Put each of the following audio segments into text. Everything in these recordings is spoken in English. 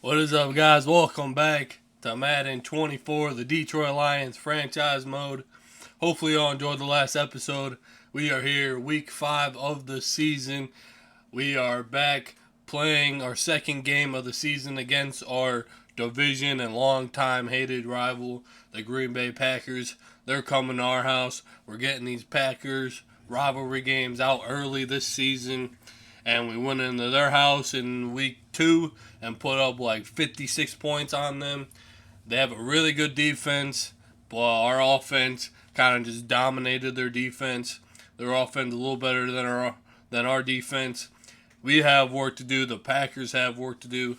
What is up, guys? Welcome back to Madden 24, the Detroit Lions franchise mode. Hopefully, you all enjoyed the last episode. We are here, week 5 of the season. We are back playing our second game of the season against our division and longtime hated rival, the Green Bay Packers. They're coming to our house. We're getting these Packers rivalry games out early this season. And we went into their house in week 2 and put up like 56 points on them. They have a really good defense, but our offense kind of just dominated their defense. Their offense a little better than our defense. We have work to do. The Packers have work to do.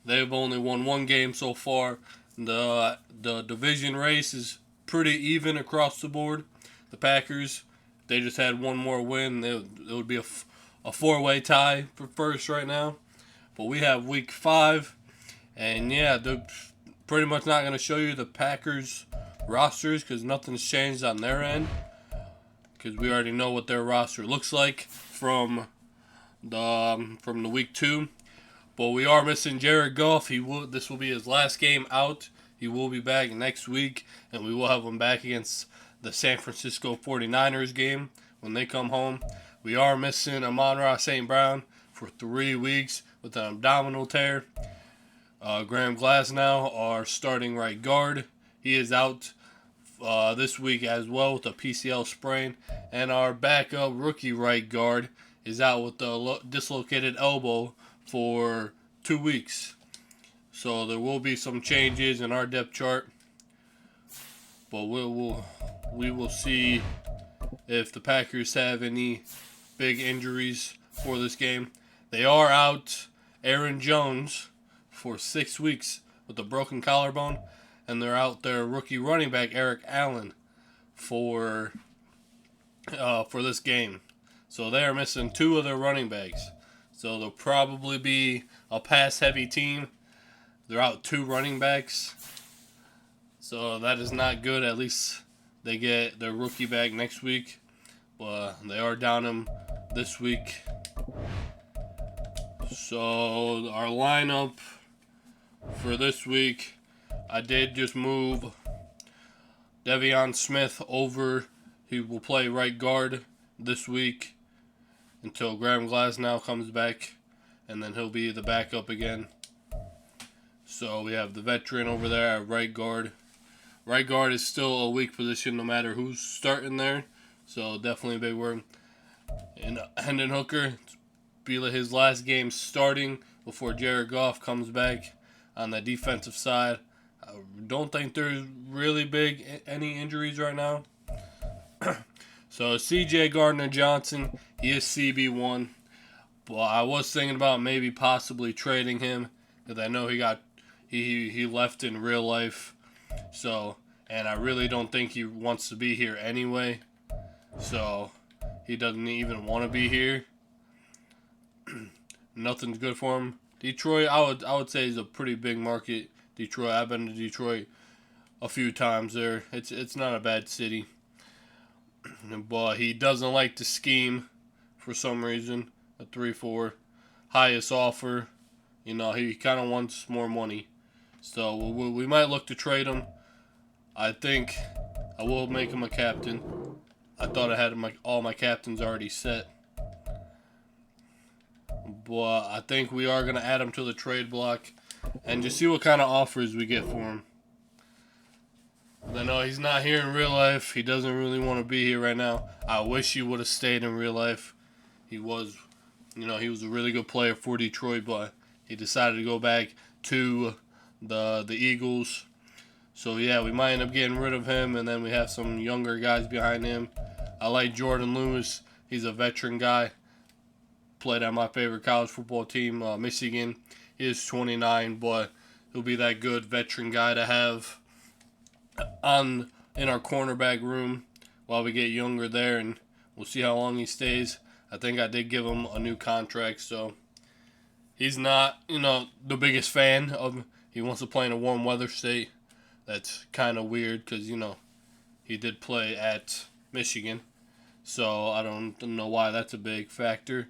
They've only won one game so far. The division race is pretty even across the board. The Packers, they just had one more win. It would be a four-way tie for first right now. But we have week 5. And yeah, they're pretty much not going to show you the Packers rosters because nothing's changed on their end. Because we already know what their roster looks like from the week 2. But we are missing Jared Goff. This will be his last game out. He will be back next week, and we will have him back against the San Francisco 49ers game when they come home. We are missing Amon-Ra St. Brown for 3 weeks with an abdominal tear. Graham Glasnow, our starting right guard, he is out this week as well with a PCL sprain. And our backup rookie right guard is out with the dislocated elbow for 2 weeks. So there will be some changes in our depth chart. But we will see if the Packers have any big injuries for this game. They are out Aaron Jones for 6 weeks with a broken collarbone, and they're out their rookie running back Eric Allen for this game. So they are missing 2 of their running backs. So they'll probably be a pass-heavy team. They're out 2 running backs. So that is not good. At least they get their rookie back next week. But they are down him this week. So our lineup for this week, I did just move Devion Smith over. He will play right guard this week until Graham Glasnow comes back, and then he'll be the backup again. So we have the veteran over there at right guard. Right guard is still a weak position no matter who's starting there. So definitely a big word. And Hendon Hooker, be his last game starting before Jared Goff comes back on the defensive side. I don't think there's really any injuries right now. So C.J. Gardner-Johnson, he is CB1. But I was thinking about maybe possibly trading him because I know he left in real life. So, and I really don't think he wants to be here anyway. So he doesn't even want to be here. Nothing's good for him. Detroit, I would say, is a pretty big market. Detroit, I've been to Detroit a few times there. It's not a bad city. But he doesn't like to scheme for some reason. A 3-4, highest offer. He kind of wants more money. So we might look to trade him. I think I will make him a captain. I thought I had all my captains already set. But I think we are going to add him to the trade block and just see what kind of offers we get for him. I know he's not here in real life. He doesn't really want to be here right now. I wish he would have stayed in real life. He was a really good player for Detroit, but he decided to go back to the Eagles. So yeah, we might end up getting rid of him, and then we have some younger guys behind him. I like Jordan Lewis. He's a veteran guy. Played on my favorite college football team, Michigan. He is 29, but he'll be that good veteran guy to have in our cornerback room while we get younger there, and we'll see how long he stays. I think I did give him a new contract, so he's not, the biggest fan of. He wants to play in a warm weather state. That's kind of weird because he did play at Michigan, so I don't know why that's a big factor.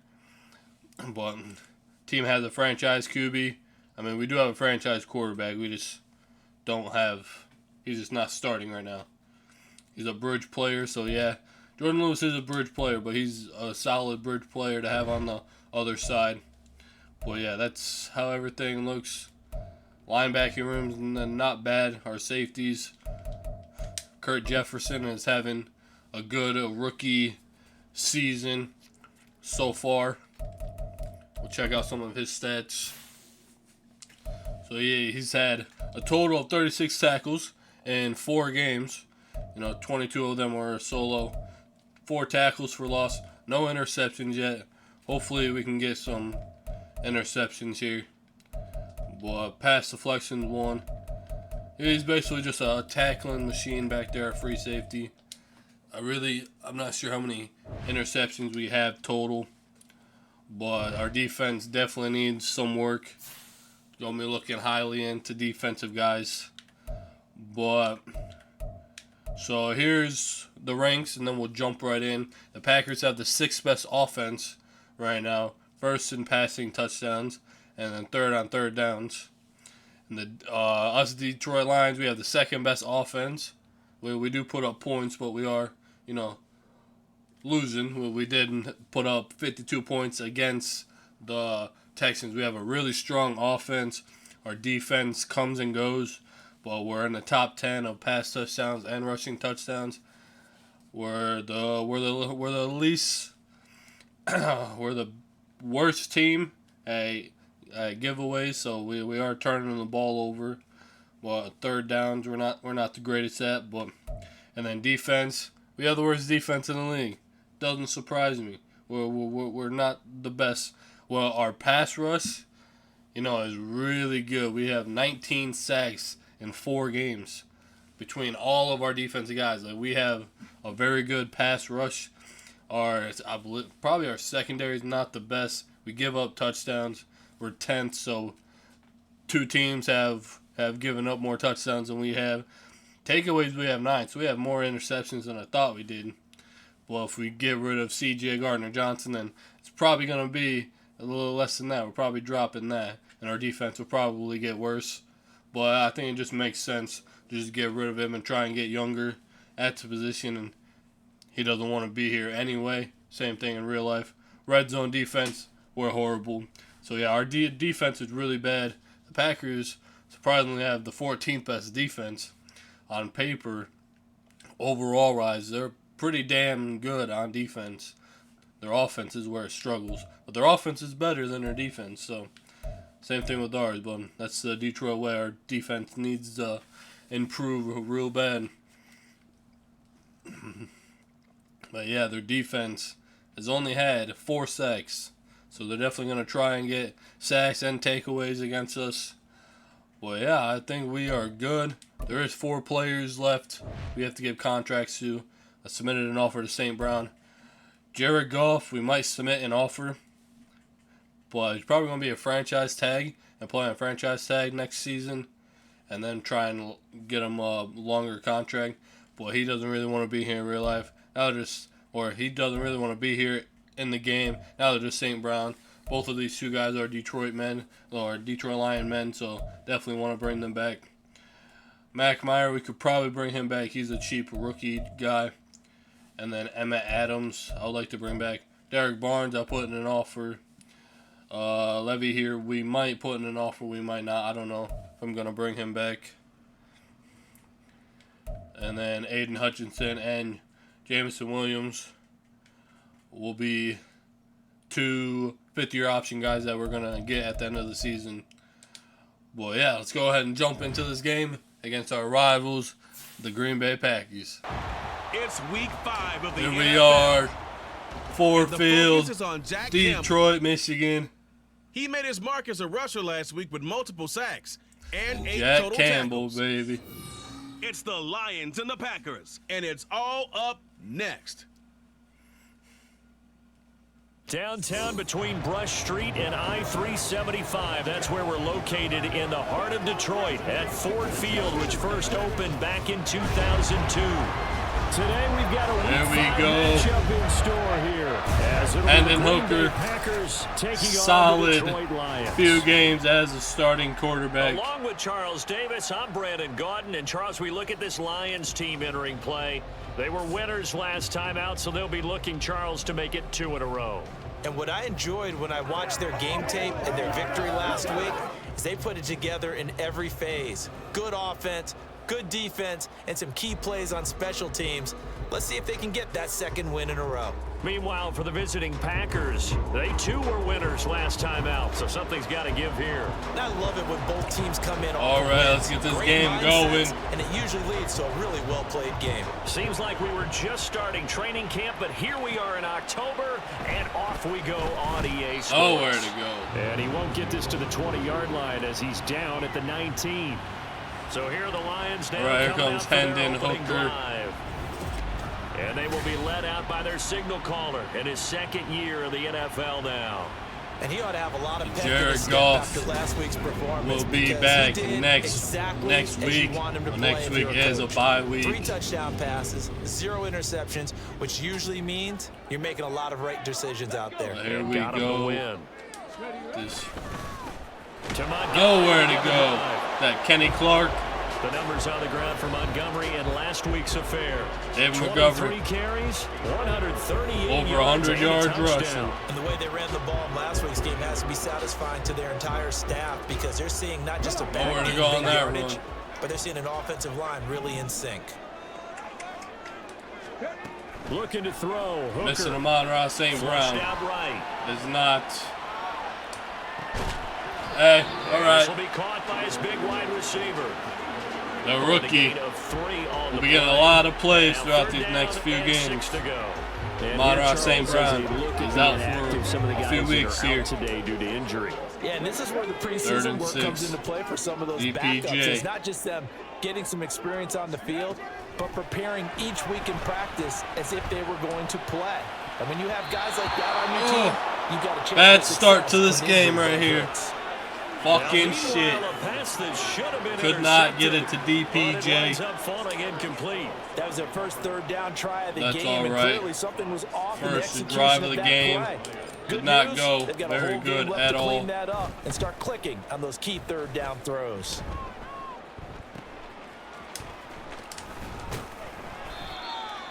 But team has a franchise QB. I mean, we do have a franchise quarterback. We just don't have. He's just not starting right now. He's a bridge player, so yeah. Jordan Lewis is a bridge player, but he's a solid bridge player to have on the other side. Well, yeah, that's how everything looks. Linebacking room's not bad. Our safeties. Kurt Jefferson is having a good rookie season so far. We'll check out some of his stats. So yeah, he's had a total of 36 tackles in 4 games. 22 of them were solo. 4 tackles for loss. No interceptions yet. Hopefully we can get some interceptions here. But pass deflections 1. He's basically just a tackling machine back there at free safety. I'm not sure how many interceptions we have total. But our defense definitely needs some work. Going to be looking highly into defensive guys. But, so here's the ranks, and then we'll jump right in. The Packers have the 6th best offense right now. 1st in passing touchdowns, and then 3rd on 3rd downs. And us Detroit Lions, we have the 2nd best offense. We do put up points, but we are, losing. We did put up 52 points against the Texans. We have a really strong offense. Our defense comes and goes, but we're in the top 10 of pass touchdowns and rushing touchdowns. We're the least we're the worst team at giveaways, so we are turning the ball over. Well, 3rd downs we're not the greatest at, and then defense, we have the worst defense in the league. Doesn't surprise me. We're not the best. Well, our pass rush, is really good. We have 19 sacks in 4 games between all of our defensive guys. Like, we have a very good pass rush. I believe, probably our secondary is not the best. We give up touchdowns. We're 10th, so 2 teams have given up more touchdowns than we have. Takeaways, we have 9, so we have more interceptions than I thought we did. Well, if we get rid of C.J. Gardner-Johnson, then it's probably going to be a little less than that. We're probably dropping that, and our defense will probably get worse. But I think it just makes sense to just get rid of him and try and get younger at the position, and he doesn't want to be here anyway. Same thing in real life. Red zone defense, we're horrible. So, yeah, our defense is really bad. The Packers surprisingly have the 14th best defense on paper. Overall rise, they're pretty damn good on defense. Their offense is where it struggles. But their offense is better than their defense. So, same thing with ours. But that's the Detroit way. Our defense needs to improve real bad. But, yeah, their defense has only had 4 sacks. So, they're definitely going to try and get sacks and takeaways against us. Well, yeah, I think we are good. There is 4 players left we have to give contracts to. I submitted an offer to St. Brown. Jared Goff, we might submit an offer, but he's probably going to be a franchise tag and play on a franchise tag next season, and then try and get him a longer contract. But he doesn't really want to be here in real life. He doesn't really want to be here in the game. Now they're just St. Brown. Both of these 2 guys are Detroit men, or Detroit Lion men, so definitely want to bring them back. Mac Meyer, we could probably bring him back. He's a cheap rookie guy. And then Emmett Adams, I would like to bring back. Derek Barnes, I put in an offer. Levy here, we might put in an offer, we might not. I don't know if I'm going to bring him back. And then Aiden Hutchinson and Jameson Williams will be 2 fifth-year option guys that we're going to get at the end of the season. Well, yeah, let's go ahead and jump into this game against our rivals, the Green Bay Packers. It's week 5 of the Here NFL. we are, Ford Field, Detroit, Michigan. He made his mark as a rusher last week with multiple sacks and 8 Jack total Campbell, tackles. baby. It's the Lions and the Packers, and it's all up next. Downtown between Brush Street and I-375. That's where we're located in the heart of Detroit at Ford Field, which first opened back in 2002. Today we've got a There we week 5 go. matchup in store here. As it'll be Hendon the Green Hooker, Bay Packers taking solid on the Detroit Lions. few games as a starting quarterback. Along with Charles Davis, I'm Brandon Gaudin. And Charles, we look at this Lions team entering play. They were winners last time out, so they'll be looking, Charles, to make it 2 in a row. And what I enjoyed when I watched their game tape and their victory last week is they put it together in every phase. Good offense, good defense, and some key plays on special teams. Let's see if they can get that second win in a row. Meanwhile, for the visiting Packers, they too were winners last time out, so something's got to give here. And I love it when both teams come in. All right, let's get this game going. And it usually leads to a really well-played game. Seems like we were just starting training camp, but here we are in October, and off we go on EA Sports. Nowhere to go. And he won't get this to the 20-yard line as he's down at the 19. So here are the Lions now. All right, here coming comes out for their Hendon opening Hooker. drive. And they will be led out by their signal caller in his second year of the NFL now. And he ought to have a lot of pep in Jared his step Goff after last week's performance. will be because back he did next exactly week. as you want him to Well, play next if week you're is a coach. bye week. 3 touchdown passes, 0 interceptions, which usually means you're making a lot of right decisions out there. There we Got him to go. win. This To Montgomery. nowhere to go. That Kenny Clark, The numbers on the ground for Montgomery in last week's affair. David 23 McGovern, carries, 138 over 100 yards rushing. And the way they ran the ball in last week's game has to be satisfying to their entire staff because they're seeing not just a Nowhere bad to game, go on big that yardage, run. but they're seeing an offensive line really in sync. Looking to throw. Hooker. missing Amon-Ra St. Flushed Brown out right. is not. Hey, all This will right. be caught by his big wide receiver. The The rookie gain of 3 on will the be getting a play. lot of plays Now throughout third these down next few and games. 6 to go. And Amon-Ra here, St. Charles, as Brown they look at is the out inactive, for some of the a guys few that weeks are here. out today due to injury. Yeah, and this is where the 3rd preseason and work 6. comes into play for some of those DPJ. backups. It's not just them getting some experience on the field, but preparing each week in practice as if they were going to play. And when you have guys like that on your team, you've got a chance. Bad for start to success this when game injury right here. hits. Fucking Now, shit. meanwhile, a pass that should have been Could not get it intercepted, to but it DPJ. winds up falling incomplete. That was their first 3rd down try of the That's game, all and right. clearly something was off in the First execution drive of of the that game. play. Did Good not news, go they've got a very whole game good left at to all. clean that up and start clicking on those key 3rd down throws.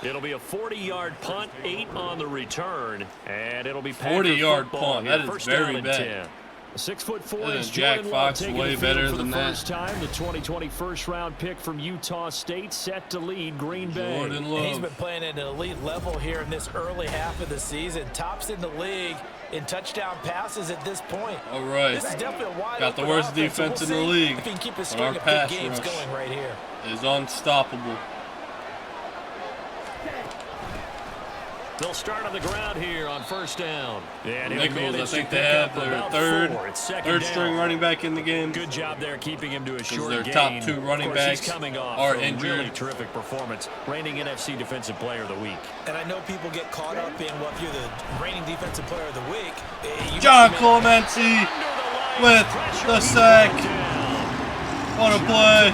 It'll be a 40-yard punt, 8 on the return, and it'll be Packer 40-yard football punt. here. That is First very down and bad. 10. 6'4" That is is Jack Jordan Love Fox, taking way the field better for the than that. first time. The 2020 first-round pick from Utah State set to lead Green Bay. Jordan And he's been Love. playing at an elite level here in this early half of the season. Tops in the league in touchdown passes at this point. All right. This is definitely a wide Got the open worst offense, defense so in the we'll see league, if he can keep a but string our of pass big games rush going right here. is unstoppable. They'll start on the ground here on first down. And he'll Nichols, I manage think to they pick have up their about third 4. It's second third down. string running back in the game. Good job there keeping him to a short their gain. top 2 running Of course, backs he's coming off are a injured. really terrific performance. Reigning NFC Defensive Player of the Week. And I know people get caught up in, well, if you're the reigning defensive player of the week. You John must Clemente with the sack. What a play.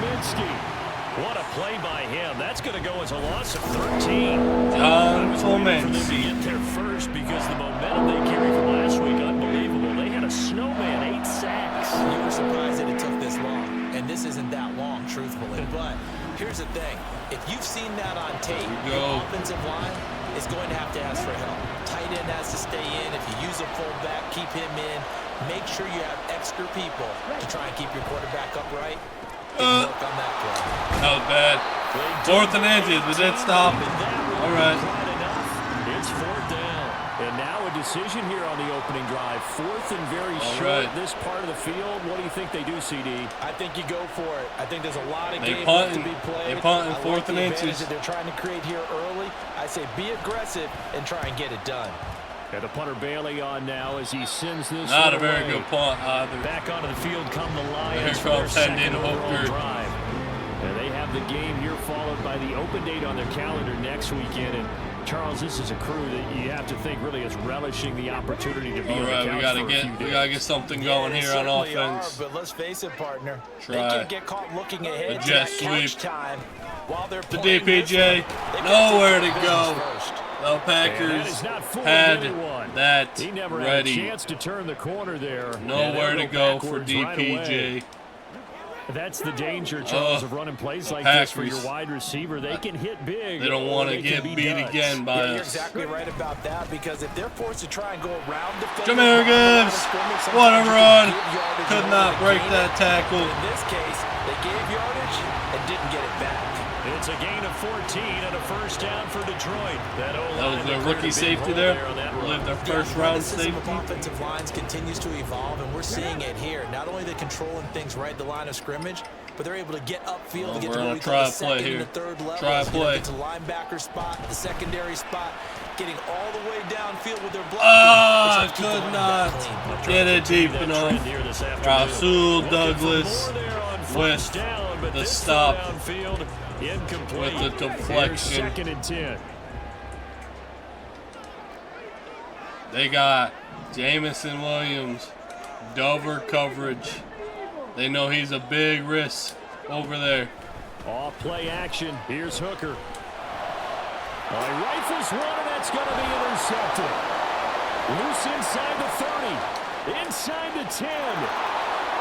What a play by him. That's going to go as a loss of 13. John For them to Clemente. get there first because the momentum they carried from last week, unbelievable. They had a snowman, 8 sacks. You were surprised that it took this long, and this isn't that long, truthfully. But here's the thing. If you've seen that on tape, Here we go. the offensive line is going to have to ask for help. Tight end has to stay in. If you use a fullback, keep him in. Make sure you have extra people to try and keep your quarterback upright. Work on that play. That was bad. 4th and inches, but that stopped. All right. It's 4th down. And now a decision here on the opening drive. 4th and very short. right. This part of the field. What do you think they do, CD? I think you go for it. I think there's a lot of They game punt left to and- be played. they punt in I like 4th the and advantage inches. that they're trying to create here early. I say be aggressive and try and get it done. And the punter Bailey on now as he sends this Not one a very away. good punt either. Back onto the field come the Lions Here for their comes second Hendon overall Hooker. drive. And they have the game here followed by the open date on their calendar next weekend. And Charles, this is a crew that you have to think really is relishing the opportunity to be All on the right, couch we gotta for a few get days. something going they here on certainly offense. Are, but let's face it, partner. They Try. can get caught looking ahead A to jet that crunch sweep. time. while they're to playing this DPJ. one, Nowhere to business go. first. The Packers had that He never ready. had a chance to turn the corner there. Nowhere to go for DPJ. That's the danger, Charles, of running plays like Packers. this for your wide receiver. They can hit big. They don't want to get beat again by You're us. exactly right about that, because if they're forced to try and go around the Jameer Gibbs, what a run. Could not break that tackle. In this case, they gave yardage and didn't get it back. It's a gain of 14 and a first down for Detroit. That was their rookie safety there. I believe their first round safety. The offensive lines continues to evolve, and we're seeing it here. Not only are they controlling things right at the line of scrimmage, but they're able to get upfield to get to what we call the second and the third level. Try play. Get to linebacker spot, the secondary spot, getting all the way downfield with their block. I could not get it deep enough. Rasul Douglas with the stop, with the deflection. Second and 10. They got Jamison Williams, Dover coverage. They know he's a big risk over there. Off play action. Here's Hooker. Well, he rifles one, and that's going to be intercepted. Loose inside the 30. Inside the 10.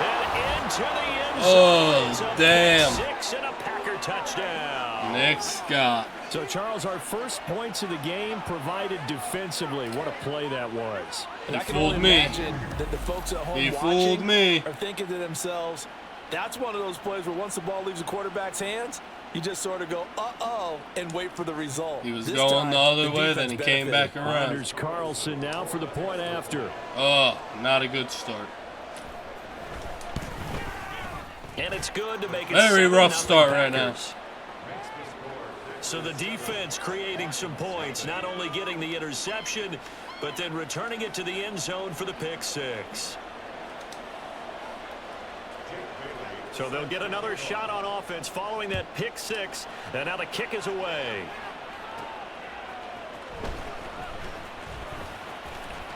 And into the end zone. Oh, damn. 6 and a Packer touchdown. Nick Scott. So, Charles, our first points of the game provided defensively. What a play that was. And He I can fooled only me. imagine that the folks at home He watching fooled me. are thinking to themselves, that's one of those plays where once the ball leaves the quarterback's hands, you just sort of go, uh-oh, and wait for the result. He was This going time, the other way, defense then he came back benefited. around. Anders Carlson now for the point after. Oh, not a good start. And it's good to make it Very 7-0 rough start right now. Packers. So the defense creating some points, not only getting the interception, but then returning it to the end zone for the pick six. So they'll get another shot on offense following that pick six, and now the kick is away.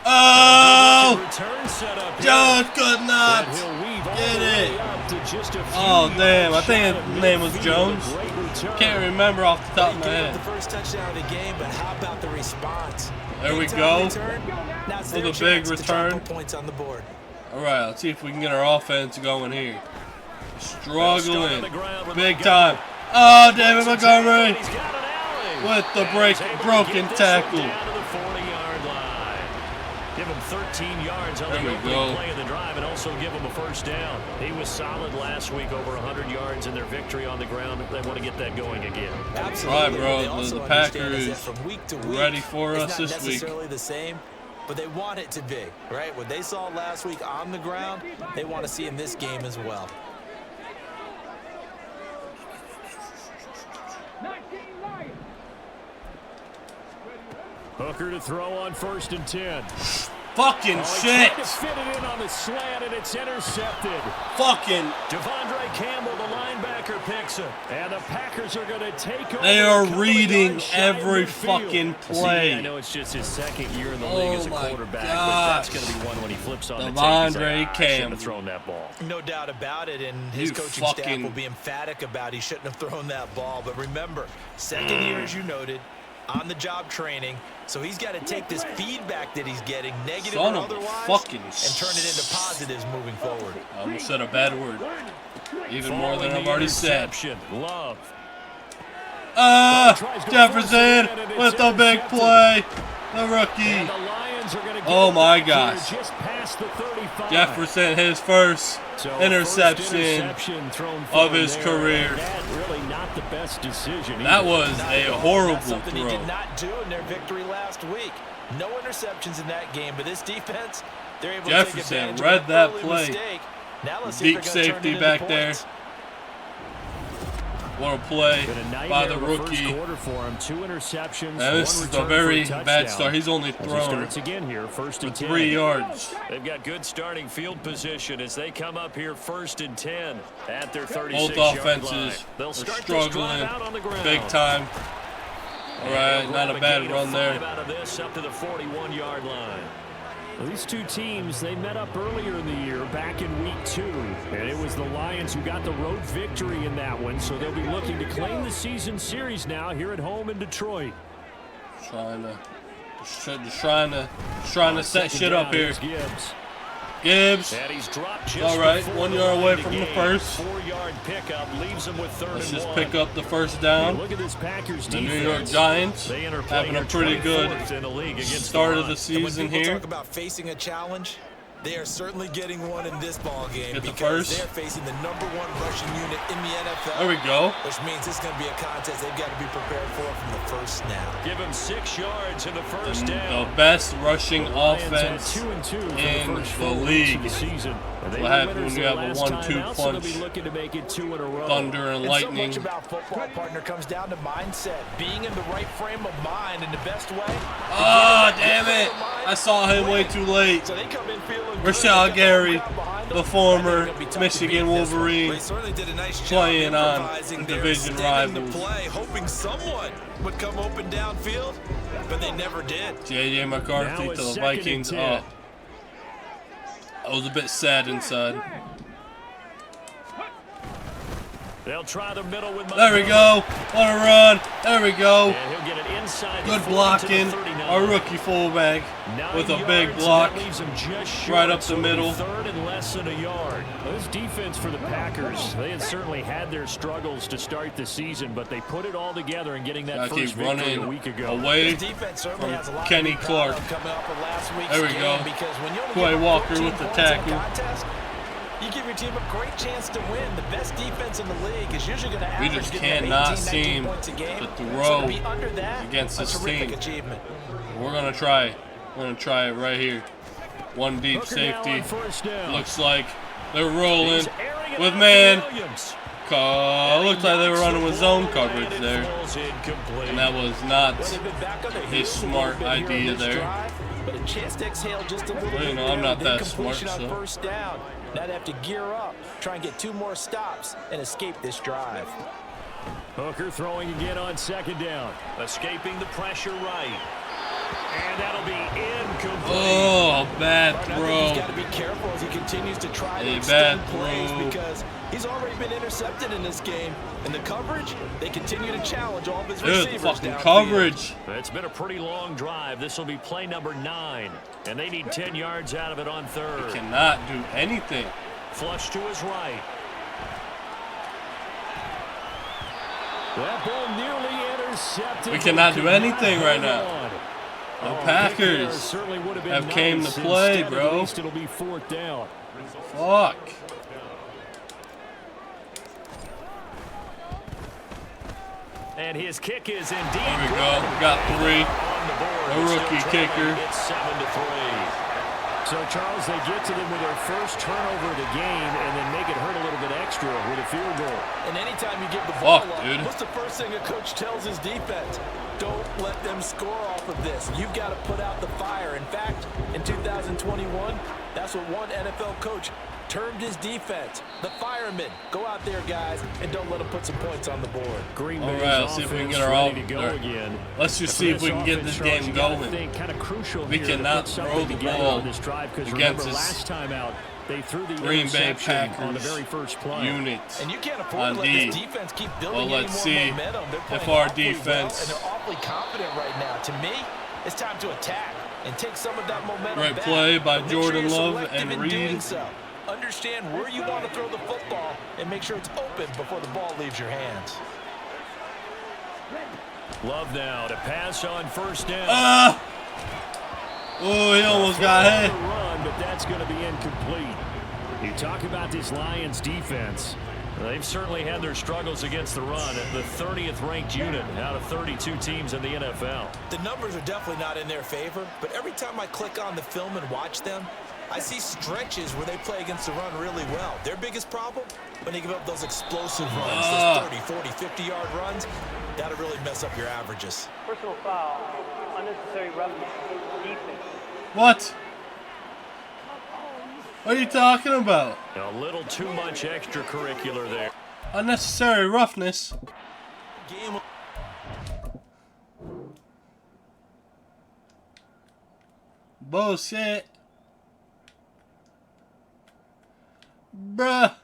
Oh! Return set up here. Jones could not And he'll weave all get the way it. up to just a few Oh, damn. I yards think shy his of name was midfield. Jones. Great return. Can't remember off the top of my He gave up head. the first touchdown of the game, but how about the response? There we Big-time go. return. Now it's With their a big chance to try and return. put points on the board. All right, let's see if we can get our offense going here. Struggling. Big Montgomery. time. Oh, David Montgomery He's got an alley. with the He's able to broken get this tackle. one down to the 40-yard line. Give him 13 yards on There the we opening go. play of the drive, and also give him a first down. He was solid last week, over 100 yards in their victory on the ground. They want to get that going again. Absolutely. All right, bro. They also The understand Packers is that from week to week, ready for it's us not this week. necessarily the same, but they want it to be, right? What they saw last week on the ground, they want to see in this game as well. Hooker to throw on 1st and 10. Fucking He shit. tried to fit it in on the slant, and it's intercepted. Fucking. Devondre Campbell, the linebacker, picks it. And the Packers are going to take over. They are a couple of reading yards shy of every midfield. fucking See, play. I know it's just his second year in the Oh league as a my quarterback, gosh. but that's going to be one when he flips on the tape. Devondre He's like, I shouldn't Campbell. have thrown that ball. No doubt about it, and his You coaching staff fucking- will be emphatic about he shouldn't have thrown that ball. But remember, second year, as you noted, on-the-job training, so he's got to take this feedback that he's getting, negative Son or of a otherwise, fucking and turn it into positives moving forward. I almost said a bad word. Even more than Following I've the already said. interception, Love. Jefferson with the big play. The rookie. And the Lions are going to get Oh it my back here gosh. just past the 35. Jefferson, his first So interception first interception thrown for of him his there, career. and that really not the best decision. That either. was Not a at all. horrible That's something he throw. did not do in their victory last week. No interceptions in that game, but this defense, they're able to take Jefferson advantage read of that an early play. mistake. Now let's see if Deep they're gonna turn safety it into back there. points. What a play Been a by nightmare the of a first rookie. quarter for him. 2 interceptions. Now, this one is a return very for a bad touchdown. start. He's only As he thrown starts again here, 1st and 10. 3 yards. They've got good starting field position as they come up here 1st and 10 at their Both 36-yard offenses line. are They'll start this drive struggling out on the ground. big time. All right, They'll not grab a bad gain of run there. 5 out of this up to the 41-yard line. Well, these two teams, they met up earlier in the year, back in week 2. And it was the Lions who got the road victory in that one. So they'll be looking to claim the season series now here at home in Detroit. Trying to set shit up here. Gibbs. All right, 1 yard away from the first. 4-yard pickup leaves them with 3rd Let's and just 1. pick up the first down. Look at this Packers The defense. New York Giants They enter having a pretty good start of the season here. Talk about facing a challenge. They are certainly getting one in this ball game Get the because first. they're facing the #1 rushing unit in the NFL. There we go. Which means it's going to be a contest they've got to be prepared for from the first snap. Give him 6 yards in the first down. The best rushing Lions offense at 2-2 for in first the 4 weeks league. of the season. They What were happens winners when you their have a last 1-2 time out, so they'll punch? be looking to make it 2 in a row. Thunder and And lightning. so much about football, partner, comes down to mindset. Being in the right frame of mind in the best way. Oh, damn it. I saw him way too late. So they come in feeling Rashad Gary, the former Michigan Wolverine, They certainly did a nice job playing on improvising the there, division extending the rivals. play, hoping someone would come open downfield, but they never did. J.J. McCarthy Now to it's the 2nd and Vikings. 10. I was a bit sad inside. They'll try the middle with There we go. What a run. There we go. And he'll get it inside Good the 40 to the blocking. 39. Our rookie fullback 9 with a yards, big and block. that leaves him just short, Right up the so it'll be middle. 3rd and less than a yard. This defense for the Packers, they had certainly had their struggles to start the season, but they put it all together in getting that Gotta first keep victory running a week ago. away This defense certainly from has a lot Kenny to be Clark. proud of coming off of last week's There we game go. because when you only Quay give up Walker 14 with the points in a tackle. contest, you give your team a great chance to win. The best defense in the league is usually going to We average just getting up cannot 18, 19 seem points a game. to So throw to be under that, against a this terrific team. achievement. We're going to try. We're going to try it right here. One deep Hooker now safety. on first down. Looks like they're rolling He's airing it with out man. to Williams. Looks like they were running with zone coverage And it there. falls incomplete. And that was not Well, they've been back on their a heels a smart little bit here idea on this there. drive, but a chance to exhale just a little Well, you bit know, I'm there not with that smart, incompletion on so. first down. Now they have to gear up, try and get 2 more stops, and escape this drive. Hooker throwing again on 2nd down. Escaping the pressure right. And that'll be incomplete. Oh, bad But I think throw. he's got to be careful as he continues to try to A extend bad plays throw. because he's already been intercepted in this game. And the coverage, they continue to challenge all of his Good receivers fucking downfield. coverage. It's been a pretty long drive. This will be play number 9. And they need 10 yards out of it on 3rd. Cannot do anything. Flush to his right. That ball nearly intercepted. We cannot do anything right now. The Oh, Packers certainly would have been have came nice. to play, Instead, bro. At least it'll be 4th down. Fuck. And his kick is indeed There we good. go. We got 3. On the board. A They're still rookie trailing. kicker. It's 7-3. So, Charles, they get to them with their first turnover of the game and then make it hurt a little bit extra with a field goal. And anytime you give the ball Fuck, up, dude. what's the first thing a coach tells his defense? Don't let them score off of this. You've got to put out the fire. In fact, in 2021, that's what one NFL coach termed his defense. The firemen. Go out there, guys, and don't let them put some points on the board. Green All Bay's right, let's see if we can offense get our ready to go all- again. Let's just For see if we this can get offense, this Charles, game you gotta going. think kind of crucial We here to cannot put something throw the together ball on this drive because against remember this last time out they threw the Green Bay interception on the Packers very first play. unit And you can't afford on to let D. this defense keep building Well, any let's more see momentum. They're playing if our awfully well, defense- and they're awfully confident right now. To me, it's time to attack and take some of that momentum Great back. play by But make sure Jordan you're Love selective and in Reed. doing so. Understand where you want to throw the football and make sure it's open before the ball leaves your hands. Love now to pass on first down. Oh, he almost got hit. Run, but that's going to be incomplete. You talk about this Lions defense. They've certainly had their struggles against the run. The 30th ranked unit out of 32 teams in the NFL. The numbers are definitely not in their favor, but every time I click on the film and watch them, I see stretches where they play against the run really well. Their biggest problem, when they give up those explosive runs, those 30, 40, 50-yard runs, that'll really mess up your averages. Personal foul, unnecessary roughness, defense. What? What are you talking about? A little too much extracurricular there. Unnecessary roughness. Game. Bullshit. Bruh.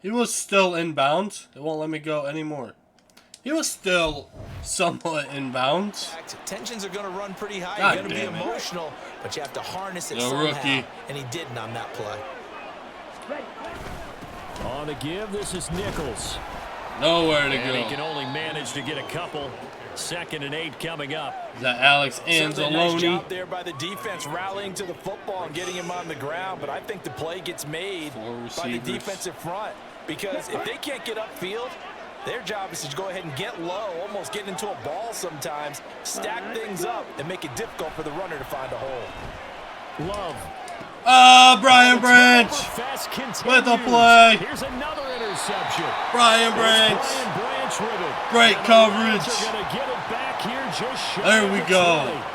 He was still inbounds. It won't let me go anymore. He was still somewhat inbounds. Tensions are going to run pretty high. God, you're going to be emotional, but you have to harness it The somehow. rookie. And he didn't on that play. On the give, this is Nichols. Nowhere to And he go. can only manage to get a couple. 2nd and 8 coming up. Is that Alex Nice Anzalone? job there by the defense rallying to the football and getting him on the ground, but I think the play gets made Four by the receivers. defensive front, because if they can't get upfield, their job is to go ahead and get low, almost get into a ball sometimes, stack things up, and make it difficult for the runner to find a hole. Love. Brian Branch with a play. Here's another interception. Brian Branch. Brian Branch with it. Great And the coverage. Lions are going to get it back here just shy There of we the go. 20.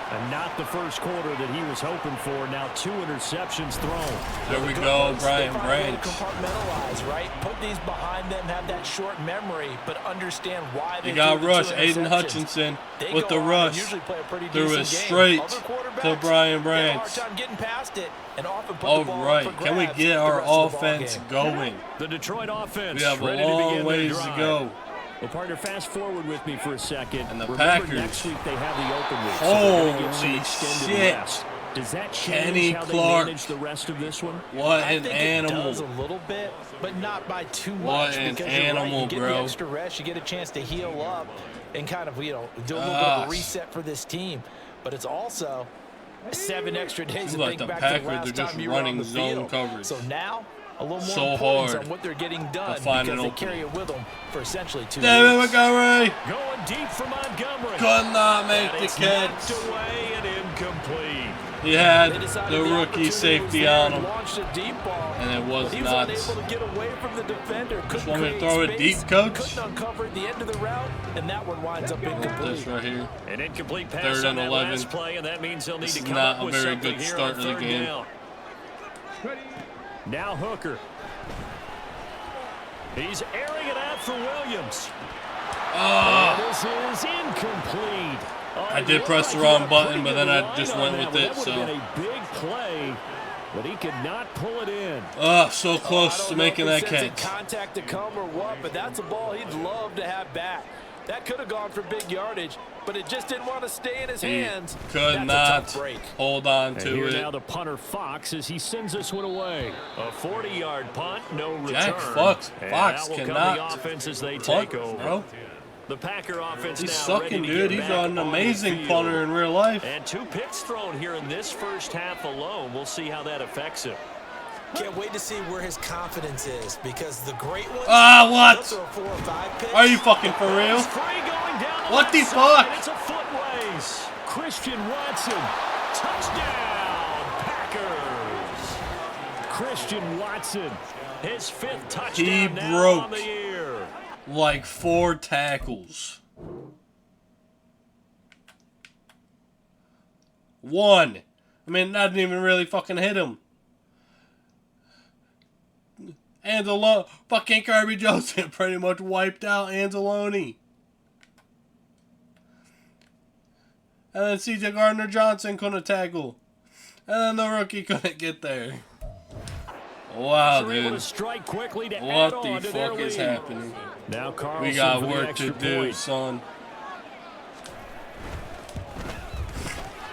And not the first quarter that he was hoping for. Now 2 interceptions thrown. There we go, Brian They find a way to Branch. compartmentalize, right? Put these behind them, have that short memory, but understand why they You got threw the rush. 2 Aiden interceptions. Hutchinson They with go the on and rush. usually play a pretty Threw it decent game. straight Other to quarterbacks Brian have a Branch. hard time getting past it and often put All the ball up right. for Can we grabs get the our rest of the ball offense game. going? The Detroit offense We have a ready to long begin ways their to drive. go. Well, partner, fast forward with me for a second. And the Remember, Packers. next week they have the open week. So they're gonna get some Holy extended shit. rest. Does that Kenny change how Clark. they manage the rest of this one? What I an think animal. It does a little bit, but not by too much. What an because you're right, animal, you get bro. the extra rest, you get a chance to heal up and kind of, do a little bit of Gosh. a reset for this team. But it's also 7 extra days to Look, think the back Packers to the last are just time you were on running the zone field. coverage. So now, a little more So importance hard on what they're getting done find because an they carry it with them for essentially 2 David weeks. Montgomery Going deep for Montgomery. could not make And the it's catch. knocked away and incomplete. He had They decided the rookie opportunity was safety there on and him. launched a deep ball, And it was but he was not. unable to get away from the defender. Couldn't want me to create throw it space, deep, coach? Couldn't uncover at the end of the route, and that one winds up This incomplete. right here. An incomplete pass Third on and that 11. last play, and that means they'll need This to is come not up a with very something good here start on to the 3rd game. down. Now Hooker. He's airing it out for Williams. And this is incomplete. Oh, I did it press looked the like wrong he had a button, pretty but good then I line just on went that with one. it, That would have so. been a big play, but he could not pull it in. So I close don't to know making if that he sends it catch. contact to come or what, but that's a ball he'd love to have back. That could have gone for big yardage, but it just didn't want to stay in his He hands. could That's a not tough break. hold on And to here it. now the punter Fox as he sends this one away. A 40-yard punt, no return. Jack Fox And Fox that will come cannot the offense as they punt, take over. bro. The Packer offense He's now sucking, ready to dude. get He's back an on the amazing field. punter in real life. And 2 picks thrown here in this first half alone. We'll see how that affects him. Can't wait to see where his confidence is, because the great ones, What? they'll throw 4 or 5 picks. Are you fucking for real? He's free going down What the left side, fuck? and it's a foot race. Christian Watson. Touchdown, Packers. Christian Watson. His 5th touchdown He now broke on the year. like 4 tackles. 1. I mean, that didn't even really fucking hit him. Anzalone, fucking Kirby Joseph pretty much wiped out Anzalone. And then CJ Gardner-Johnson couldn't tackle. And then the rookie couldn't get there. Wow, They're able to dude. strike quickly to add What on the to their fuck is lead. happening? Now Carlson We got for the work extra to do, point. son.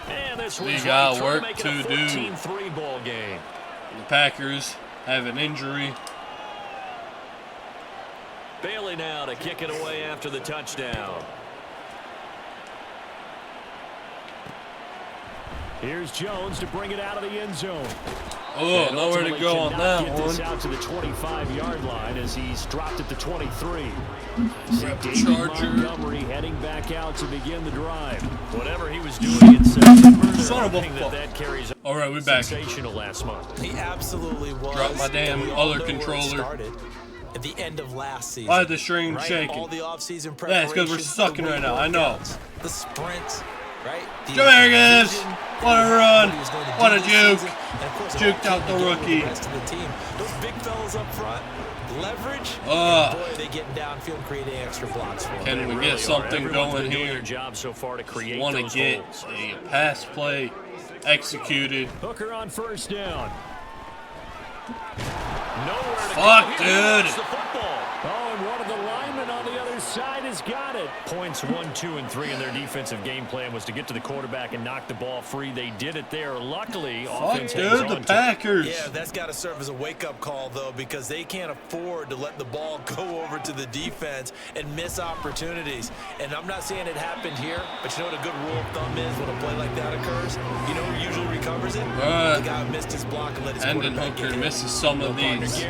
And this We one's got right through work make it to a do. 14-3 ball game. The Packers have an injury. Bailey now to kick it away after the touchdown. Here's Jones to bring it out of the end zone. Oh, And nowhere to ultimately go on cannot that get this one. out to the 25-yard line as he's dropped at the 23. Grab the David Charger. Montgomery heading back out to begin the drive. Whatever he was doing in September, Son of a hoping fuck. that carries on. All right, we back. Sensational last month. He absolutely was. Drop my damn And we all other know where it controller. started at the end of last season. Why is the string right? shaking? All the offseason Yeah, it's 'cause we're preparations, sucking the right now. I know. workouts, the sprints, right? The Jamarcus! vision What a that run! he was going to do What a this juke! season. And of course, it Juked all out came the together with rookie. The rest of the team. Those big fellas up front, leverage. Ugh. And boy, they getting downfield and creating extra blocks for Can them. we Really get are. something Everyone's going been doing here? their job so far to create Want to those get holes. a pass play executed. Hooker on first down. Nowhere to Fuck, go. He lost dude. the football. Oh, and one of the linemen on the other side has got it. Points 1, 2, and 3 in their defensive game plan was to get to the quarterback and knock the ball free. They did it there. Luckily, Fuck, offense hangs dude, the on to it. Packers. Yeah, that's got to serve as a wake-up call, though, because they can't afford to let the ball go over to the defense and miss opportunities. And I'm not saying it happened here, but you know what a good rule of thumb is when a play like that occurs? You know who usually recovers it? The guy who missed his block and let his Hendon quarterback get Hooker hit. misses some of these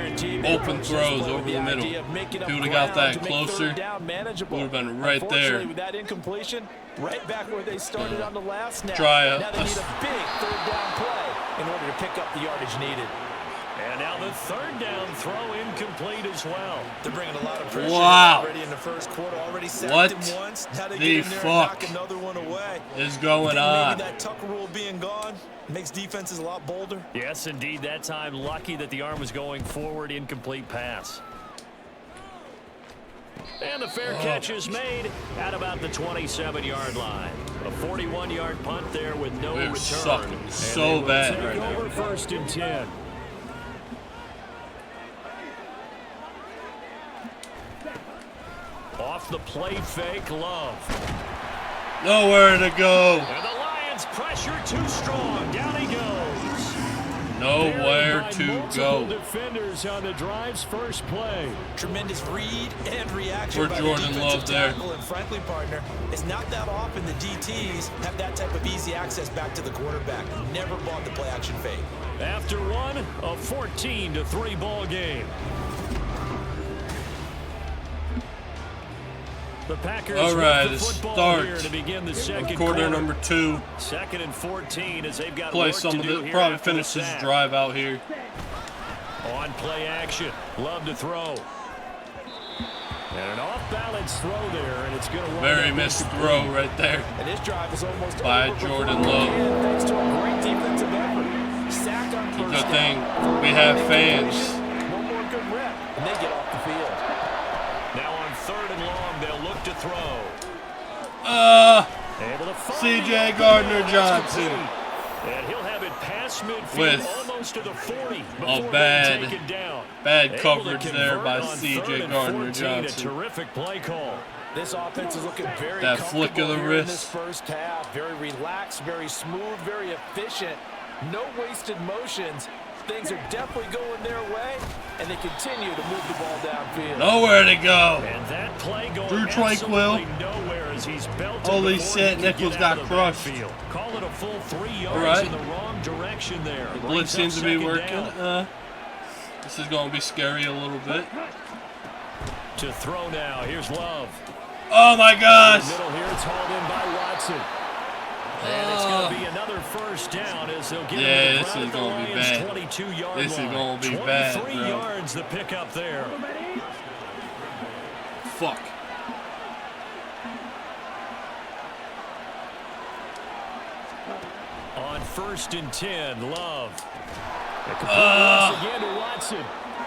open throws over the middle. If he would have got that closer, would have been right there. With that incompletion, right back where they started on the last snap. Try now they need a big third down play in order to pick up the yardage needed. And now the third down throw incomplete as well. They're bringing a lot of pressure already in the first quarter. Already sacked him once. Now they get in there and knock another one away. Is going on? Maybe that Tucker rule being gone makes defenses a lot bolder. Yes, indeed. That time, lucky that the arm was going forward. Incomplete pass. And the fair catch is made at about the 27-yard line. A 41-yard punt there with no return. Sucking so bad right now. Over 1st and 10. Off the play fake, Love. Nowhere to go. And the Lions pressure too strong. Down he goes. Nowhere to go. Defenders on the drive's first play. Tremendous read and reaction by Jordan the Love defensive there. tackle and frankly, partner, it's not that often the DTs have that type of easy access back to the quarterback. Never bought the play action fake. After one, a 14-3 ball game. The Packers All right, with the to football start here to begin the second quarter number 2. 2nd and 14 as they've got Play work some to of do the here probably after the finish this sack. drive out here. On play action, Love to throw. And an off-balance throw there, and it's going to run. Very missed throw right there And this drive is almost by over Jordan before Love. the end, thanks to a great defensive effort. Sack on first Good thing down. we have fans. One more good rep, and they get off the field. Now on 3rd and long, they'll look to throw. Able to find C.J. the Gardner-Johnson. And he'll have it past midfield, With almost to the 40 before a being bad taken down. Bad Able to coverage there convert by on 3rd C.J. and 14, Gardner-Johnson. A terrific play call. This offense is looking very That flick of the comfortable here in this wrist. first half. Very relaxed, very smooth, very efficient. No wasted motions. Things are definitely going their way, and they continue to move the ball downfield. Nowhere to go. And that play going Drew Tranquil. absolutely nowhere as he's belted Holy before shit, he could Nichols get out got of the crushed. backfield. Call it a full 3 yards right. in the wrong direction there. The Brings blitz up seems to be 2nd working. down. This is going to be scary a little bit. To throw now. Here's Love. Oh my gosh. In the middle here, it's hauled in by Watson. And it's going to be another first down as they'll get him to the this ground is at the going to be Lions' bad. 22-yard This is line. going to be bad, 23 bro. yards the pickup there. Fuck. On 1st and 10, Love. A complete loss again to Watson.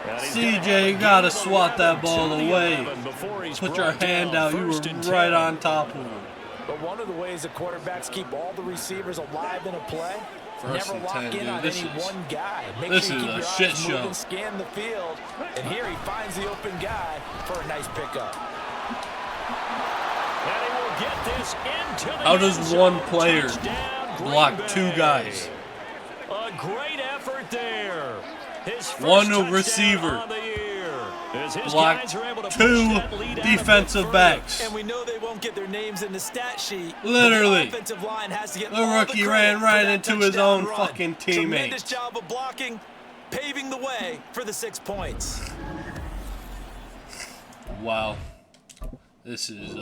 And he's gonna have CJ, a you got to gain of swat that 11 ball to the away. 11 before he's Put your brought hand down. out. You were 1st and right 10. on top of him. But one of the ways that quarterbacks keep all the receivers alive in a play, First never and lock 10, in dude. on This any is- one guy. Make this sure you is keep a your shit eyes show. moving, scan the field, and here he finds the open guy for a nice pickup. And he will get this into the How does end zone. one player Touchdown, Green block Bay. 2 guys? A great effort there. His first One touchdown receiver on the year. As his blocked guys are able to 2 push that lead out a bit defensive further. backs. And we know they won't get their names in the stat sheet. but Literally. the offensive line has to get The all rookie credit ran for right that into his touchdown own run. fucking teammate. Tremendous job of blocking, paving the way for the 6 points. Wow. This is,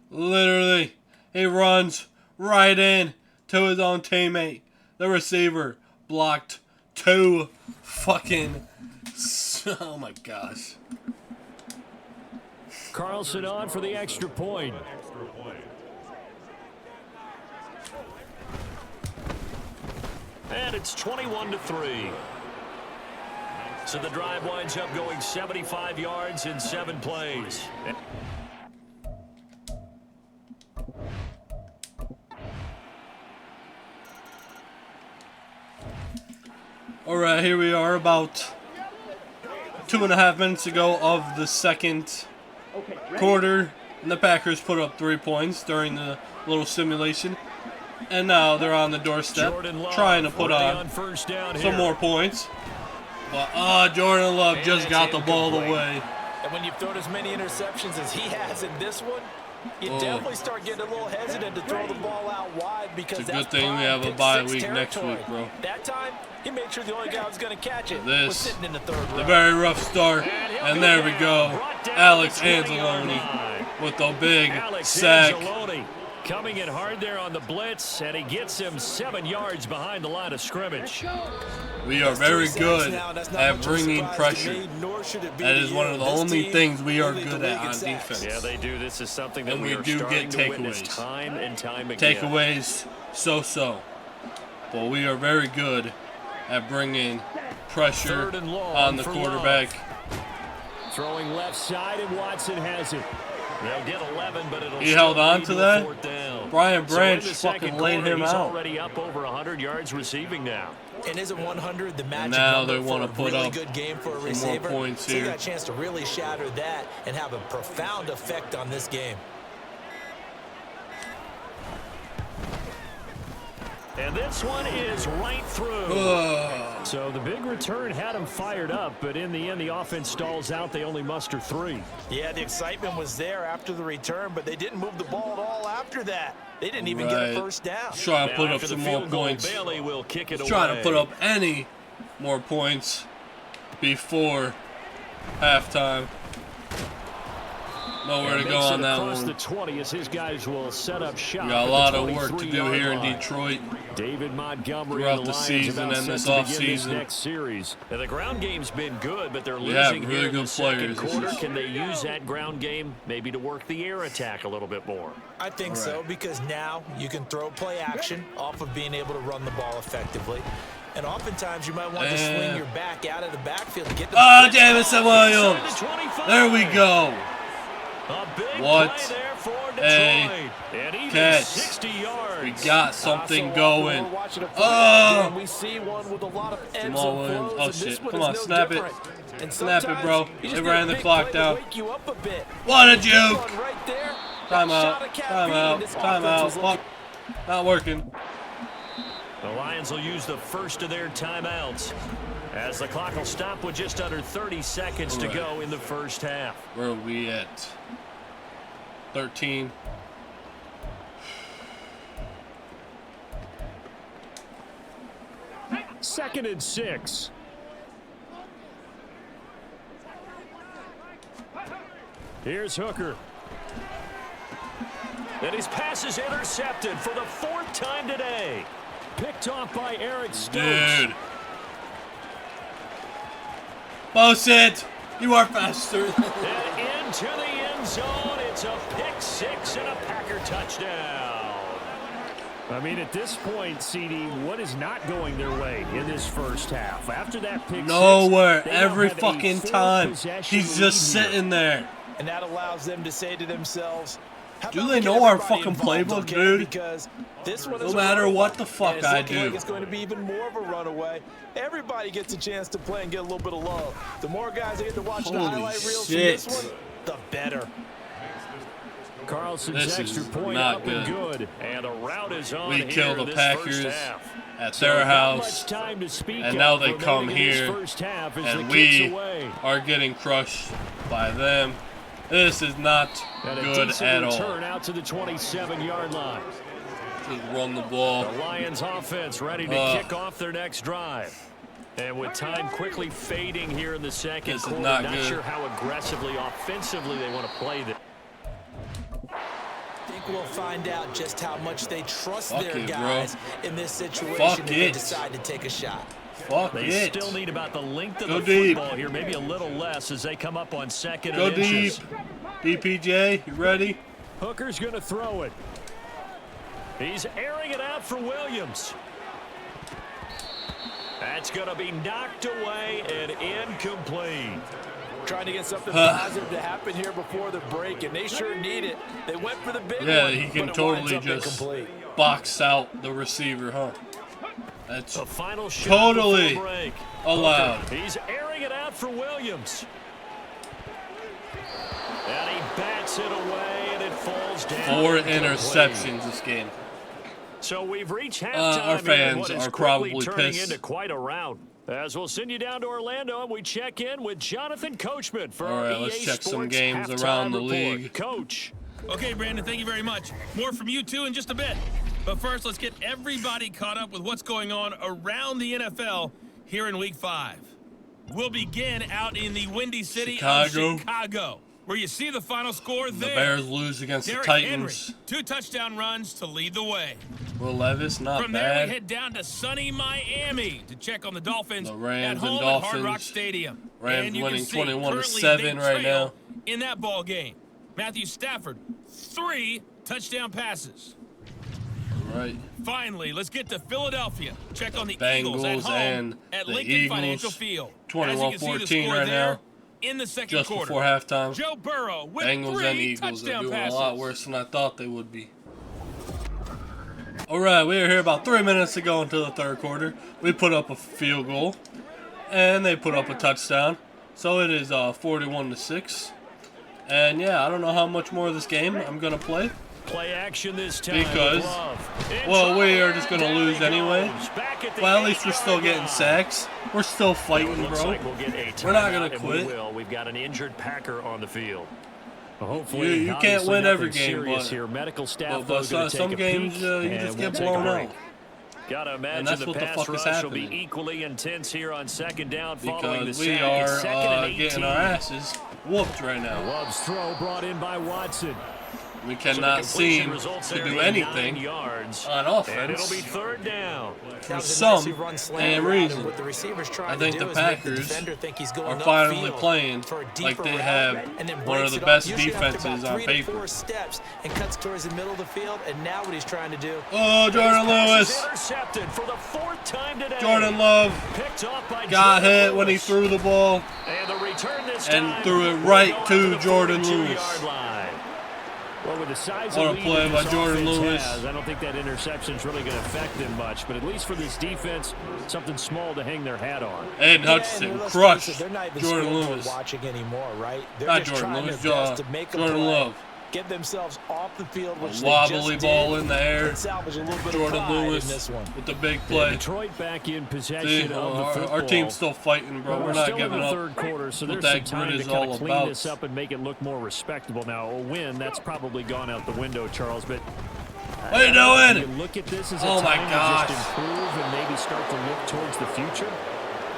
literally, he runs right in to his own teammate. The receiver blocked 2 fucking, oh my gosh. Carlson on for the extra point. And it's 21-3. So the drive winds up going 75 yards in 7 plays. Alright, here we are about 2.5 minutes ago of the second quarter. And the Packers put up 3 points during the little simulation. And now they're on the doorstep trying to put on some more points. But Jordan Love just got the ball away. And when you've thrown as many interceptions as he has in this one, you definitely start getting a little hesitant to throw the ball out wide because it's a good thing we have a bye week next week, bro. That time, he made sure the only guy who was going to catch it was This, sitting in the third row. the very rough start, and there we go. Alex Anzalone with the big sack. Coming in hard there on the blitz, and he gets him 7 yards behind the line of scrimmage. We are very good at bringing pressure. That is one of the only things we are good at on defense. Yeah, they do. This is something that And we we are do starting get to witness takeaways. time and time again. Takeaways, so-so. But we are very good at bringing pressure on the quarterback. Throwing left side, and Watson has it. They'll get 11, but it'll He held on to that. Down. Brian Branch so fucking laid him he's out. already up over 100 yards receiving now. And isn't 100 the magic now number they want to for a put really up good game for a some receiver? more points So you here. got a chance to really shatter that and have a profound effect on this game. And this one is right through. So the big return had him fired up, but in the end, the offense stalls out. They only muster 3. Yeah, the excitement was there after the return, but they didn't move the ball at all after that. They didn't even get a first down. Trying to put Now, up after some the more field goal, points. Bailey will kick it away. Trying to put up any more points before halftime. Nowhere to go on that across one. the 20 as his guys will set up shop. We got a lot of work to do here in Detroit David Montgomery throughout and the Lions season about and set this to begin offseason. next series. Now, the ground game's been good, but they're We have losing really here in good the second players. quarter. Can they use that ground game maybe to work the air attack a little bit more? I think so, because now you can throw play action off of being able to run the ball effectively. And oftentimes you might want to swing your back out of the backfield and get the Jamison Williams. There we go. A big What play there for Detroit. And even catch. 60 yards. We got something going. We see one with a lot of ebbs Jamal and Williams. flows, Oh, and this shit. one Come is on, no snap it. different. And Snap it, sometimes bro. you They just ran need a the big clock play to down. wake you up a bit. What a That juke. one right there, Time that out. shot of caffeine Time out. this Time offense out. was looking- Fuck. Not working. The Lions will use the first of their timeouts as the clock will stop with just under 30 seconds to go in the first half. Where are we at? 13. Second and 6. Here's Hooker. And his pass is intercepted for the 4th time today. Picked off by Eric Stokes. Dude. Bullshit. You are faster. And into the end zone. It's a pick 6 and a Packer touchdown. I mean, at this point, CD, what is not going their way in this first half? After that pick Nowhere. 6, Every fucking time. He's just sitting there. And that allows them to say to themselves, how Do about they we know get our everybody fucking involved, playbook, okay? dude? Because this one No is a matter runaway, what the fuck and it's I looking do. like it's going to be even more of a runaway. Everybody gets a chance to play and get a little bit of love. The more guys that get to watch the Holy highlight reels shit. from this one, the better. Carlson's This extra is point not up and good. good. And a route is on We here kill the this Packers first half. at So their not house, much time to speak and of now they remaining come in this here, first half as and the we kick's away. are getting crushed by them. This is not And a good decent at all. return out to the 27-yard line. Just run the ball. The Lions offense ready to kick off their next drive. And with time quickly fading here in the second This is quarter, not not good. sure how aggressively, offensively they want to play this. I think we'll find out just how much they trust Fuck their it, bro. guys in this situation Fuck if they it. decide to take a shot. Fuck They it. still need about the length of Go the deep. football here, maybe a little less as they come up on second Go and deep. inches. DPJ, you ready? Hooker's going to throw it. He's airing it out for Williams. That's going to be knocked away and incomplete. Trying to get something positive to happen here before the break, and they sure need it. They went for the big Yeah, one, he can but it winds totally up just incomplete. box out the receiver, huh? That's The final shot totally before break. allowed. Hooker, he's airing it out for Williams. And he bats it away, and it falls down. 4 interceptions this game. So we've reached halftime. Our fans what is are probably quickly turning pissed. into quite a rout. As we'll send you down to Orlando, and we check in with Jonathan Coachman for All our right, EA let's check some Sports games halftime around the report. league. Coach. Okay, Brandon, thank you very much. More from you two in just a bit. But first, let's get everybody caught up with what's going on around the NFL here in Week 5. We'll begin out in the windy city of Chicago, where you see the final score The there. Bears lose against Derrick the Titans. Henry, 2 touchdown runs to lead the way. Will Levis, not From there, bad. we head down to sunny Miami to check on the Dolphins The Rams at home and at Hard Dolphins. Rock Stadium. Rams and you winning can see 21-7 currently they right trail now. in that ball game. Matthew Stafford, 3 touchdown passes. Right. Finally, let's get to Philadelphia. Check on the Bengals Eagles at home and at the Lincoln Eagles, Financial Field. 21-14 right now. In the second Just quarter, before halftime. Joe Burrow with Bengals 3 and Eagles are touchdown doing passes. a lot worse than I thought they would be. Alright, we were here about 3 minutes to go into the third quarter. We put up a field goal, and they put up a touchdown. So it is 41-6. And yeah, I don't know how much more of this game I'm going to play. Play action this time. Because, well, we are just going to lose anyway. Well, at least we're still getting sacks. We're still fighting, Looks bro. like we'll get a We're not timeout, going to and we quit. will. We've got an injured Packer on the field. Well, hopefully, You can't obviously win every nothing game, serious but- here. Medical staff but though, some gonna take a games, peek, you and just we'll get take a blown break. out. Gotta imagine that's the what the pass fuck is rush will be happening. equally intense here on second down following the Because sack. we It's are second and 18. getting our asses whooped right now. Love's throw brought in by Watson. We So the cannot completion seem results to there do in 9 anything yards. on And it'll offense. be third down. For some damn reason. I think the Packers are finally playing like they have one of the best defenses on paper. Steps and cuts towards the middle of the field, and now what he's trying to do. Oh, Jordan Lewis. Intercepted for the 4th time today. Jordan Love Picked off by got Jordan hit when he Lewis. threw the ball. And the return this And time threw it will right go out to the Jordan 42-yard Lewis. line. Well, with the size What a of lead play that by this Jordan offense Lewis. has, I don't think that interception's really going to affect them much. But at least for this defense, something small to hang their hat on. Aiden Yeah, Hutchinson and let's crushed face it, they're not even Jordan skilled for Lewis. watching anymore, right? They're Not just Jordan trying Lewis, their best to make a Jordan play, Love. get themselves off the field, which A they wobbly just ball did, in the air. and salvage a little bit of Jordan pride Lewis in this one. with the big Yeah, play. Detroit back in possession See, of the our football. team's still fighting, bro. Well, We're not still giving in the up. third quarter, so what there's some that time grit to is kind all of clean about. this up and make it look more respectable. Now, a win, that's probably gone out the window, Charles, but What are you doing? you look at this as a Oh my time gosh. to just improve and maybe start to look towards the future.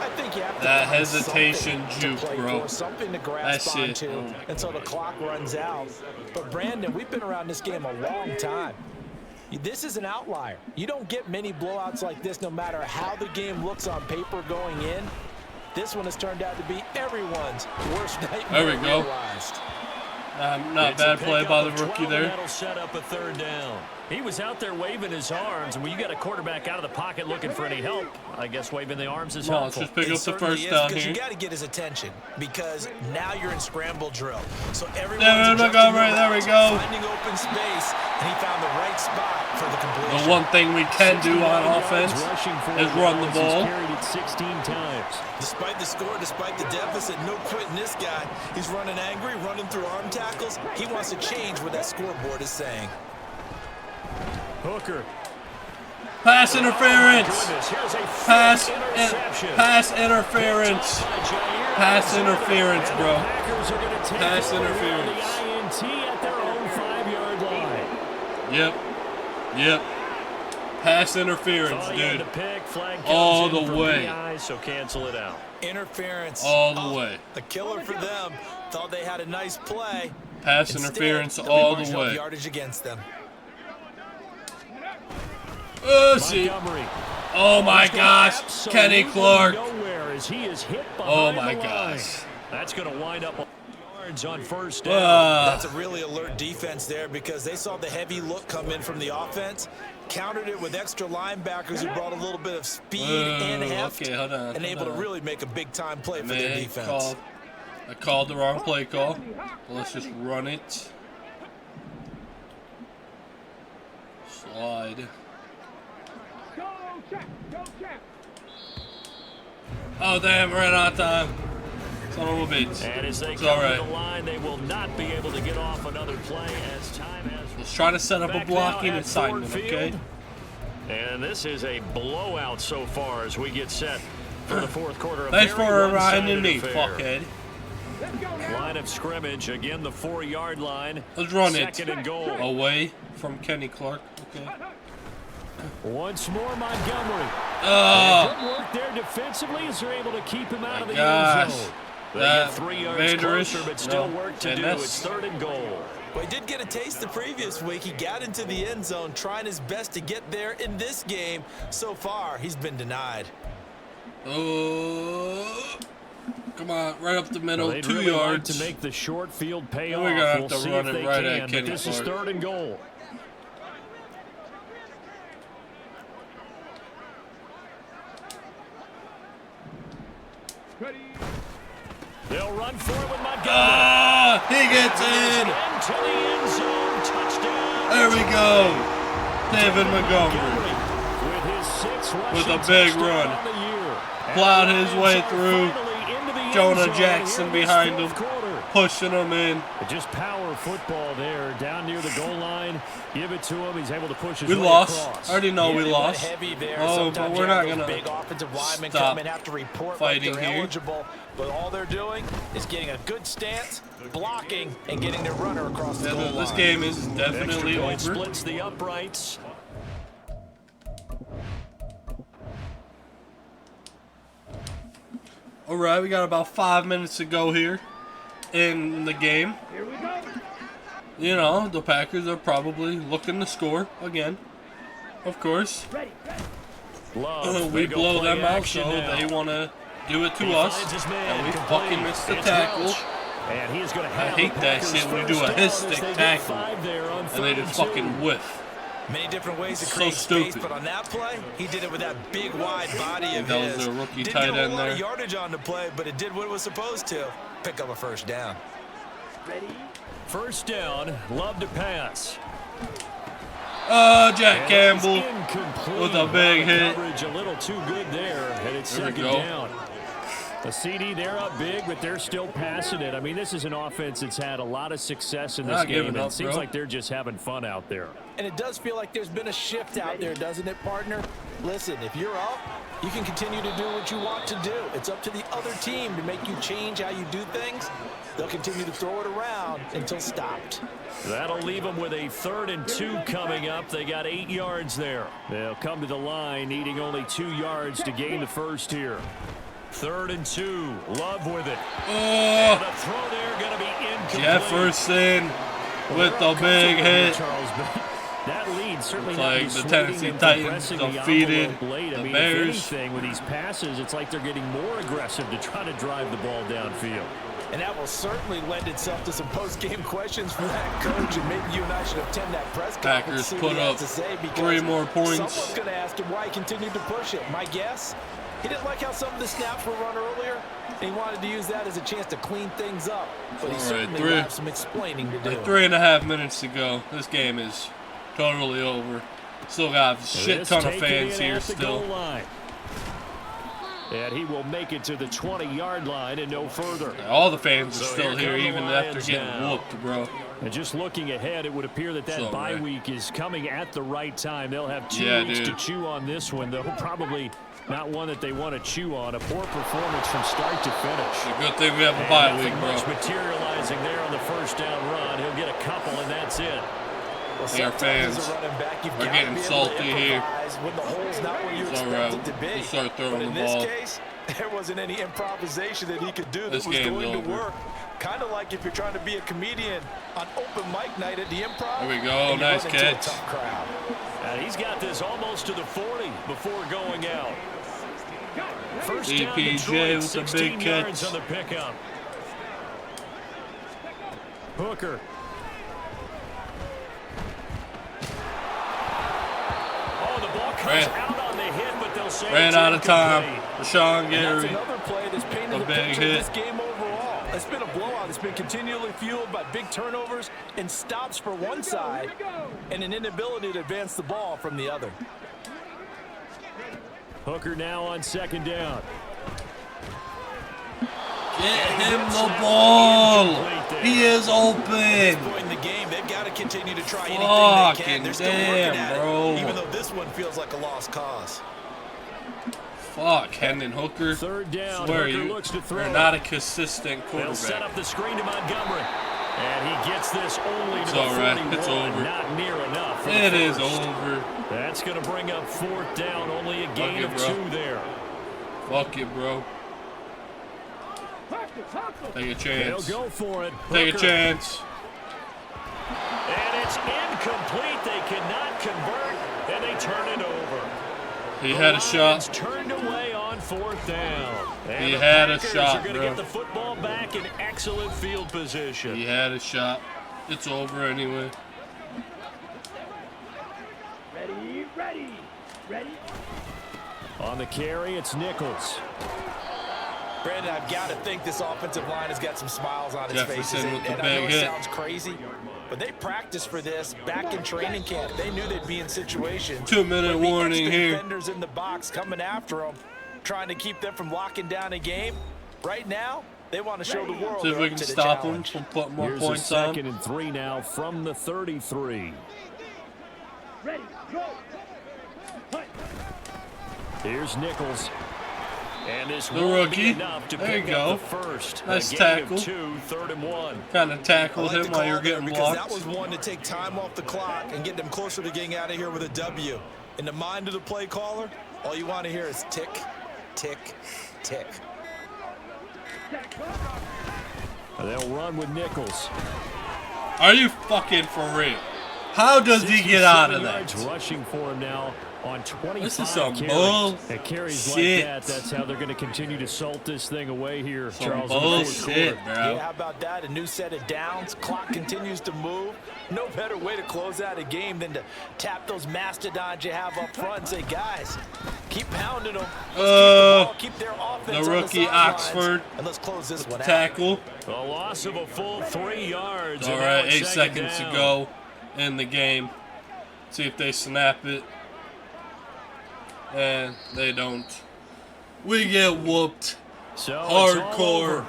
I think you have to That find hesitation something to juke, play bro. for, something to grasp That's it. onto Oh my until the clock runs out. But Brandon, we've been around this game a long time. This is an outlier. You don't get many blowouts like this no matter how the game looks on paper going in. This one has turned out to be everyone's worst nightmare There we go. realized. Not It's a bad play by the pickup of rookie 12, there. and that'll set up a third down. He was out there waving his arms, and when you got a quarterback out of the pocket looking for any help, I guess waving the arms is Come on, let's helpful. just pick It up the certainly first is, down because here. you got to get his attention because now you're in scramble drill. So everyone's There we adjusting go, their there we routes, go. finding open space, and he found the right spot for the completion. The one thing we can do on 69 offense yards rushing for is run the yards. He's ball. carried it 16 times. Despite the score, despite the deficit, no quitting this guy. He's running angry, running through arm tackles. He wants to change what that scoreboard is saying. Hooker. Pass interference. Goodness, here's a Pass, interception. pass interference. Pass interference, bro. Packers are going to take Pass over interference. the INT at their own 5-yard line. Yep. Pass interference, Thought he had dude. the pick, flag All comes in the for way. PI, so cancel it out. Interference. All the way. A killer for them. Thought they had a nice play. Pass Instead, interference they'll be all the marginal way. yardage against them. Oh, see. Montgomery. Oh my He's got gosh. absolutely Kenny Clark. nowhere as he is hit Oh behind my the line. gosh. That's going to wind up yards on first down. That's a really alert defense there because they saw the heavy look come in from the offense, countered it with extra linebackers who brought a little bit of speed and heft, okay, hold on. and able to really make a big-time play for their Man, defense. I called the wrong play call. But let's just run it. Slide. Oh, damn, ran out of time. Son of a bitch. And as they It's come all right. to the line, they will not be able to get off another play as time has. Let's try to set up a Back blocking now at assignment, Ford okay? Field. And this is a blowout so far as we get set for the fourth quarter. Thanks Very for one-sided reminding me, affair. fuckhead. Line of scrimmage, again the 4-yard line. Let's run it. Second and goal. Away from Kenny Clark, okay? Once more, Montgomery. Oh, Good work there defensively as they're able to keep him out of the gosh. end zone. They That get 3 yards Vanderish, closer, but still no. work to And do. that's- It's third and goal. Well, he did get a taste the previous week. He got into the end zone, trying his best to get there in this game. So far, he's been denied. oh. Come on, right up the middle, Well, they'd 2 really yards. like to make the short field pay off. We're gonna have We'll to see run if it they right at can, Kenny but this is Clark. third and goal. They'll run for it with Montgomery. Ah, he gets in. Into the end zone. Touchdown. There we go. David Montgomery With his 6th with a rushing big touchdown run. on the year. Plowed And his the way Lions are through. finally into the end Jonah zone Jackson here in this behind fourth him. quarter. Pushing him in. Just power football there, down near the goal line. Give it to him. He's able to push his We way lost. across. I already know Yeah, we they went lost. heavy there. Oh, Sometimes but you we're have not those gonna big offensive linemen stop come in, have to report like fighting they're here. eligible, but all they're doing is getting a good stance, blocking, and getting their runner across the Yeah, goal this line. game is Extra definitely point over. splits the uprights. All right, we got about 5 minutes to go here in the game. You know, the Packers are probably looking to score again. Of course. Love. We They go blow play them out, action so now. they want to do it to He us. finds his man, And we complete. fucking missed the It's tackle. Welch. And he's going to I have hate the that Packers shit when you do first a down hit as stick they get tackle, 5 there on And they 3rd just and 2. fucking whiff. Many different ways to So create space, stupid. but on that play, he did it with that big wide body of That was his. their rookie Didn't tight get a end whole lot there. of yardage on the play, but it did what it was supposed to. Pick up a first down. First down, Love to pass. Jack And it's Campbell incomplete. with a big hit. Coverage a little too good there, and it's There we second go. down. A CD, they're up big, but they're still passing it. I mean, this is an offense that's had a lot of success in this Not game, giving and up, it seems bro. like they're just having fun out there. And it does feel like there's been a shift out there, doesn't it, partner? Listen, if you're up, you can continue to do what you want to do. It's up to the other team to make you change how you do things. They'll continue to throw it around until stopped. That'll leave them with a 3rd and 2 coming up. They got 8 yards there. They'll come to the line needing only 2 yards to gain the first here. 3rd and 2. Love with it. Oh, The throw there going to be incomplete. Jefferson with the They're big uncomfortable here, hit. Charles, but that lead certainly It's not like the dissuading Tennessee them from Titans pressing the defeated envelope late. I the mean, Bears. if anything, with these passes, it's like they're getting more aggressive to try to drive the ball downfield. And that will certainly lend itself to some post-game questions for that coach, and maybe you and I should attend that press conference Packers and see put what he has up to say, because 3 more points. someone's going to ask him why he continued to push it. My guess, he didn't like how some of the snaps were run earlier, and he wanted to use that as a chance to clean things up. But he All right, certainly will have some explaining to do. 3.5 minutes to go. This game is totally over. Still got a shit This ton of taken fans in here at the goal still. line. And he will make it to the 20-yard line and no further. All the fans are So still here here come the even after Lions getting now. whooped, bro. And just looking ahead, it would appear that So, bye right. week is coming at the right time. They'll have 2 Yeah, weeks dude. to chew on this one, though probably not one that they want to chew on. A poor performance from start to finish. Good thing we have a And bye nothing week, bro. much materializing there on the first down run. He'll get a couple, and that's it. Well, Our sometimes fans as a running back, you've are got getting to be able to salty here. improvise when the hole's not where you It's expect alright. it to be. We'll start throwing but in the this ball. case, there wasn't any improvisation that he could do that This was game's going to over. work. Kind of like if you're trying to be a comedian on open mic night at the Improv. There we go. and you Nice run into a catch. tough crowd. And he's got this almost to the 40 before going out. First down, DPJ Detroit, with the 16 big yards catch. on the pickup. Hooker. Oh, the ball comes out on the hit, but they'll say Ran it's out of time. incomplete. Rashawn And that's Gary. another play that's painted A the big picture hit. of this game overall. It's been a blowout. It's been continually fueled by big turnovers and stops for one side and an inability to advance the ball from the other. Hooker now on second down. Get him the ball. He is open. Point in the game, they've got to continue to try anything they can. They're still working at bro. it, even though this one feels like a lost cause. Fuck, Hendon Hooker. Third down. Swear Hooker you, looks to throw. you're not a consistent They'll set quarterback. up the screen to Montgomery. And he gets this only It's to the all right. 41. It's over. Not near enough. It is over. That's going to bring up fourth down. Only a gain of 2 there. Fuck it, bro. Take a chance. They'll go for it. Take a Hooker. chance. And it's incomplete. They cannot convert, and they turn it over. He had a shot. Turned away on fourth down. And He the had a Packers shot, are going to bro. get the football back in excellent field position. He had a shot. It's over anyway. Ready. On the carry, it's Nichols. Brandon, I've got to think this offensive line has got some smiles on its Jefferson faces. with the And I know big it hit. sounds crazy, but they practiced for this back in training camp. They knew they'd be in situations. 2-minute with the warning extra here. Defenders in the box coming after them, trying to keep them from locking down a game. Right now, they want to show the world See if they're we up can to the stop him challenge. from putting more Here's a points on. 2nd and 3 now from the 33. Ready. Go. Here's Nichols. And this The will rookie. be enough to There you pick up go. the first. Nice a gain tackle. of 2, 3rd and 1. Kind of tackled I like him the while you were call there getting because blocked. that was one to take time off the clock and get them closer to getting out of here with a W. In the mind of the play caller, all you want to hear is tick, tick, tick. And they'll run with Nichols. Are you fucking for real? How does he get out of 67 that? yards rushing for him now on 25 This is some carries. bullshit. And carries like that, that's how they're going to continue to salt this thing away here, Some Charles. in the fourth bullshit, quarter. bro. Yeah, how about that? A new set of downs. Clock continues to move. No better way to close out a game than to tap those mastodons you have up front and say, guys, keep pounding them. Keep their offense The on rookie sidelines, Oxford and let's close this one out. tackle. A loss of a full 3 yards. All and now right, it's 8 second seconds to down. go in the game. See if they snap it. And they don't. We get whooped. So Hardcore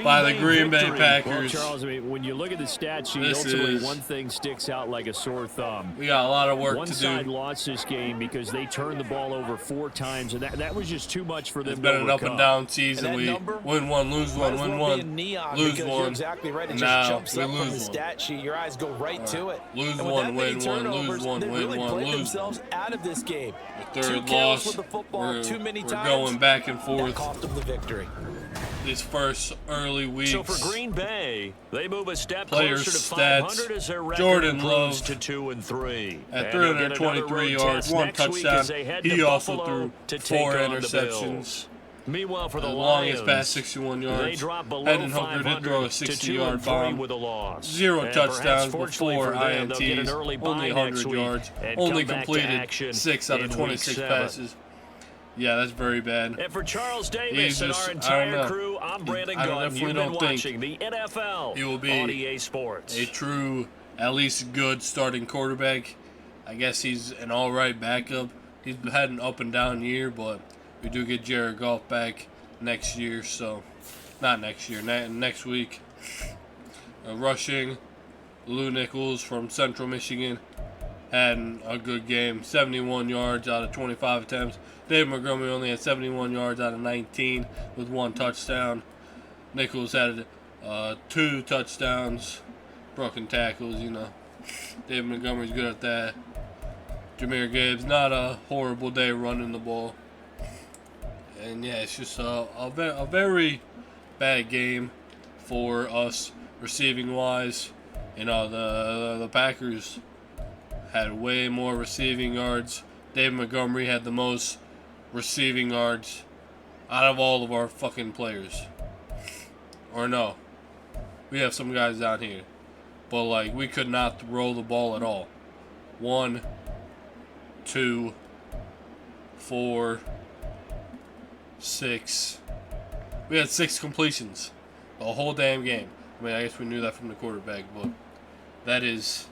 by the Green Bay victory. Packers. Well, Charles, I mean, when you look at the stat sheet, This ultimately is- one thing sticks out like a sore thumb. We got a lot of work One to side do. lost this game because they turned the ball over 4 times, and that was just too much for them It's to been an up overcome. and down And season. that We number win one, lose might one, as win well be one, in neon lose because one. you're exactly right. It just Now jumps we up from the lose one. stat sheet. Your eyes go right to it. Lose And with one, that many win one, lose turnovers, one, they win really one, played lose themselves out of this game. The Two third kills loss. with the football too many We're times. going back and That forth cost them the victory. these first early weeks. So for Green Bay, they move a step Players' closer to stats, 500 as their record Jordan improves Love to 2-3. at And they'll get another 323 road yards, test 1 next week touchdown. as they head He to also Buffalo threw to 4 take on the interceptions. Bills. Meanwhile, for the The Lions, longest pass, 61 yards. they drop below Hendon Hooker did throw a 500 to 60-yard 2-3 bomb. with a loss. 0 And touchdowns perhaps fortunately before for them, they'll get an INTs, early bye only next 100 week yards, and only come back to completed action 6 out in of week 26 7. passes. Yeah, that's very bad. And for Charles Davis He's and just- our I don't entire know. crew, I'm Brandon I Gunn. definitely You've been don't think watching the NFL he will be on EA Sports. A true, at least good starting quarterback. I guess he's an all right backup. He's had an up and down year, but we do get Jared Goff back next year, so not next year, next week. Rushing, Lou Nichols from Central Michigan had a good game, 71 yards out of 25 attempts. Dave Montgomery only had 71 yards out of 19 with 1 touchdown. Nichols had 2 touchdowns, broken tackles, you know. Dave Montgomery's good at that. Jahmyr Gibbs, not a horrible day running the ball. And yeah, it's just a very bad game for us receiving wise. You know, the Packers had way more receiving yards. Dave Montgomery had the most receiving yards out of all of our fucking players. Or no, we have some guys down here, but like we could not throw the ball at all. 1, 2, 4, 6. We had 6 completions the whole damn game. I mean, I guess we knew that from the quarterback, but that is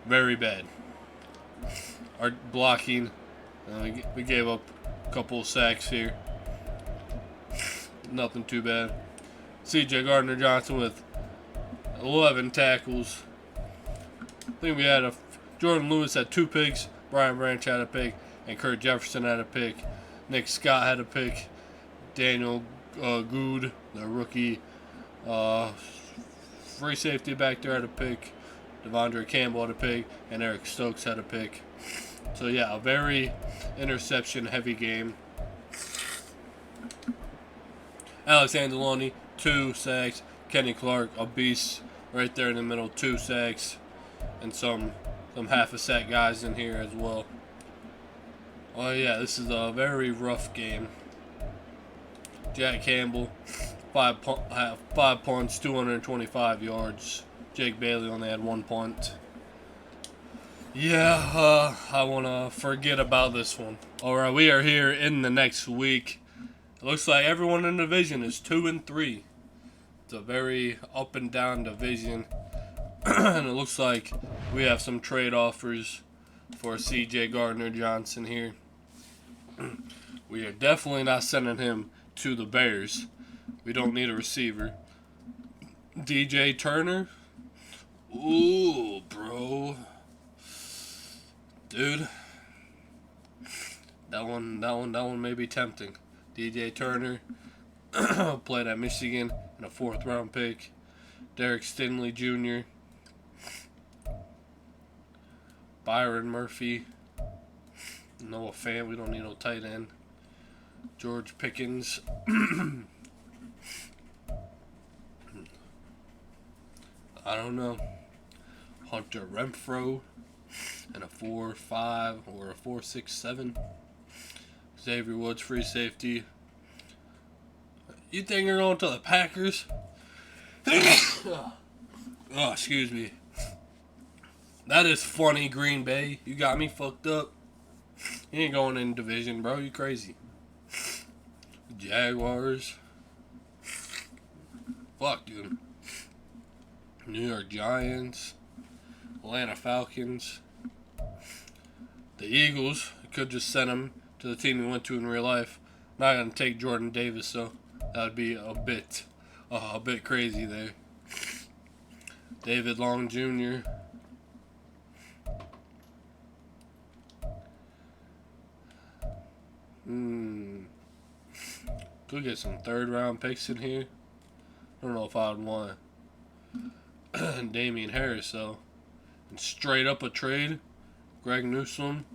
very bad. Our blocking, we gave up a couple of sacks here. Nothing too bad. C.J. Gardner-Johnson with 11 tackles. I think we had Jordan Lewis had 2 picks, Brian Branch had a pick, and Kurt Jefferson had a pick. Nick Scott had a pick. Daniel Good, the rookie free safety back there, had a pick. Devondre Campbell had a pick, and Eric Stokes had a pick. So yeah, a very interception-heavy game. Alex Anzalone, 2 sacks. Kenny Clark, a beast right there in the middle, 2 sacks. And some half a sack guys in here as well. Oh yeah, this is a very rough game. Jack Campbell, 5 punts, 225 yards. Jake Bailey only had 1 punt. Yeah, I want to forget about this one. Alright, we are here in the next week. It looks like everyone in the division is 2-3. It's a very up and down division. And it looks like we have some trade offers for C.J. Gardner-Johnson here. We are definitely not sending him to the Bears. We don't need a receiver. DJ Turner? Ooh, bro. Dude. That one may be tempting. DJ Turner played at Michigan in a 4th round pick. Derek Stingley Jr. Byron Murphy. Noah Fant, we don't need no tight end. George Pickens. I don't know. Hunter Renfro and a 4-5 or a 4-6-7. Xavier Woods, free safety. You think you're going to the Packers? Oh, excuse me. That is funny, Green Bay. You got me fucked up. You ain't going in division, bro. You crazy. Jaguars. Fuck, dude. New York Giants. Atlanta Falcons. The Eagles. Could just send him to the team he went to in real life. Not gonna take Jordan Davis, so that would be a bit crazy there. David Long Jr. Could get some 3rd round picks in here. I don't know if I would want Damian Harris though. And straight up a trade, Greg Newsome.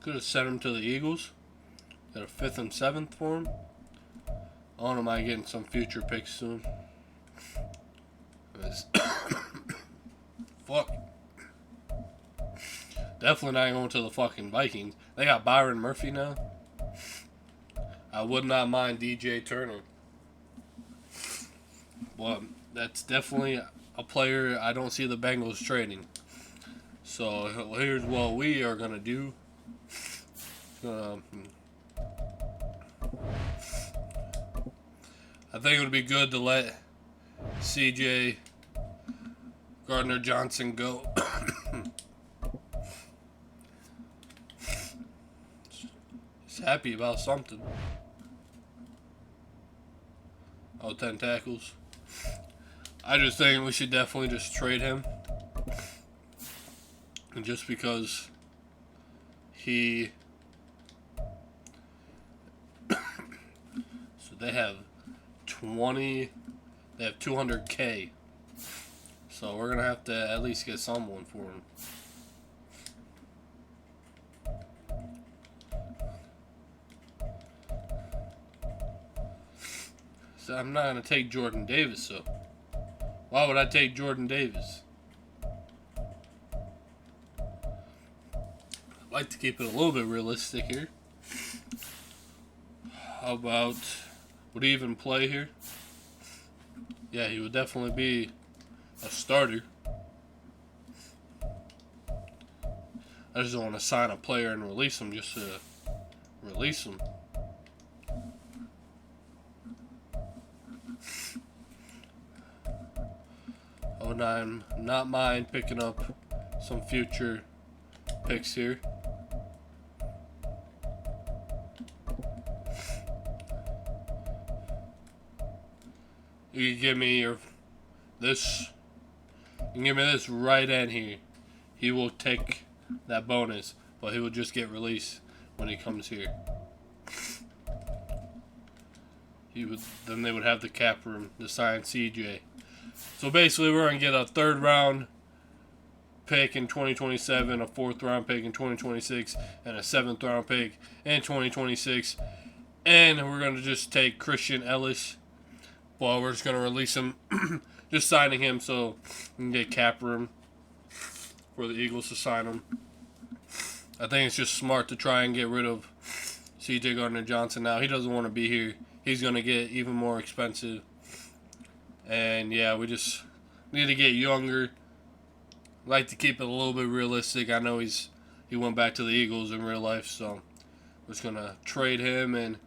Could have sent him to the Eagles. Got a 5th and 7th for him. I don't mind getting some future picks soon. Fuck. Definitely not going to the fucking Vikings. They got Byron Murphy now. I would not mind DJ Turner. Well, that's definitely a player I don't see the Bengals trading. So here's what we are going to do. I think it would be good to let C.J. Gardner-Johnson go. He's happy about something. Oh, 10 tackles. I just think we should definitely just trade him. And just because he... So they have 200K. So we're going to have to at least get someone for him. So I'm not going to take Jordan Davis, so why would I take Jordan Davis? I'd like to keep it a little bit realistic here. How about, would he even play here? Yeah, he would definitely be a starter. I just don't want to sign a player and release him just to release him. I would not mind picking up some future picks here. You can give me this. You can give me this right end here. He will take that bonus, but he will just get released when he comes here. Then they would have the cap room to sign CJ. So basically, we're gonna get a 3rd round pick in 2027, a 4th round pick in 2026, and a 7th round pick in 2026. And we're gonna just take Christian Ellis. Well, we're just gonna release him, just signing him so we can get cap room for the Eagles to sign him. I think it's just smart to try and get rid of CJ Gardner-Johnson now. He doesn't want to be here. He's going to get even more expensive. And yeah, we just need to get younger. Like to keep it a little bit realistic. I know he went back to the Eagles in real life, so we're just going to trade him and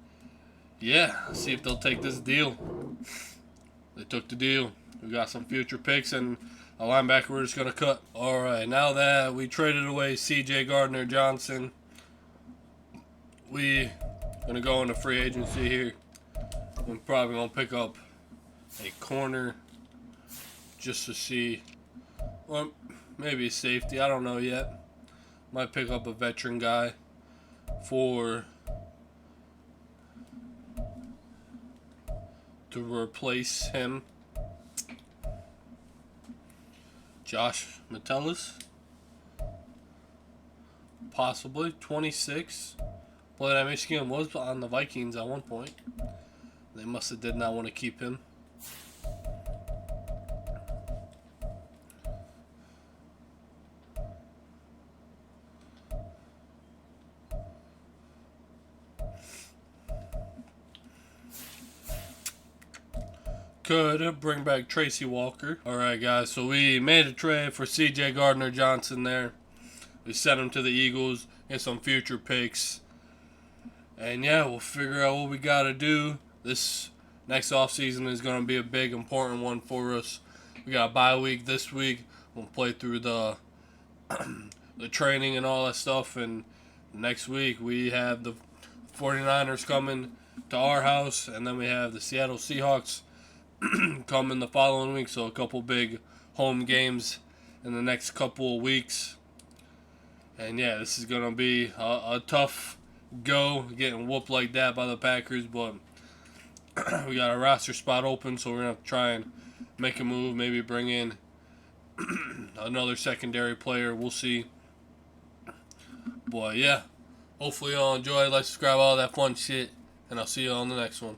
yeah, see if they'll take this deal. They took the deal. We got some future picks and a linebacker we're just going to cut. All right, now that we traded away CJ Gardner-Johnson, we going to go into free agency here. We're probably going to pick up a corner just to see, well, maybe a safety. I don't know yet. Might pick up a veteran guy to replace him. Josh Metellus, possibly 26. Boy, that Michigan was on the Vikings at one point. They must have did not want to keep him. Could bring back Tracy Walker. Alright guys, so we made a trade for CJ Gardner-Johnson there. We sent him to the Eagles, get some future picks. And yeah, we'll figure out what we got to do. This next offseason is going to be a big, important one for us. We got a bye week this week. We'll play through the training and all that stuff. And next week we have the 49ers coming to our house. And then we have the Seattle Seahawks coming the following week. So a couple big home games in the next couple of weeks. And yeah, this is going to be a tough go, getting whooped like that by the Packers, but we got a roster spot open, so we're going to try and make a move, maybe bring in another secondary player. We'll see. But yeah, hopefully y'all enjoy. Like, subscribe, all that fun shit, and I'll see you on the next one.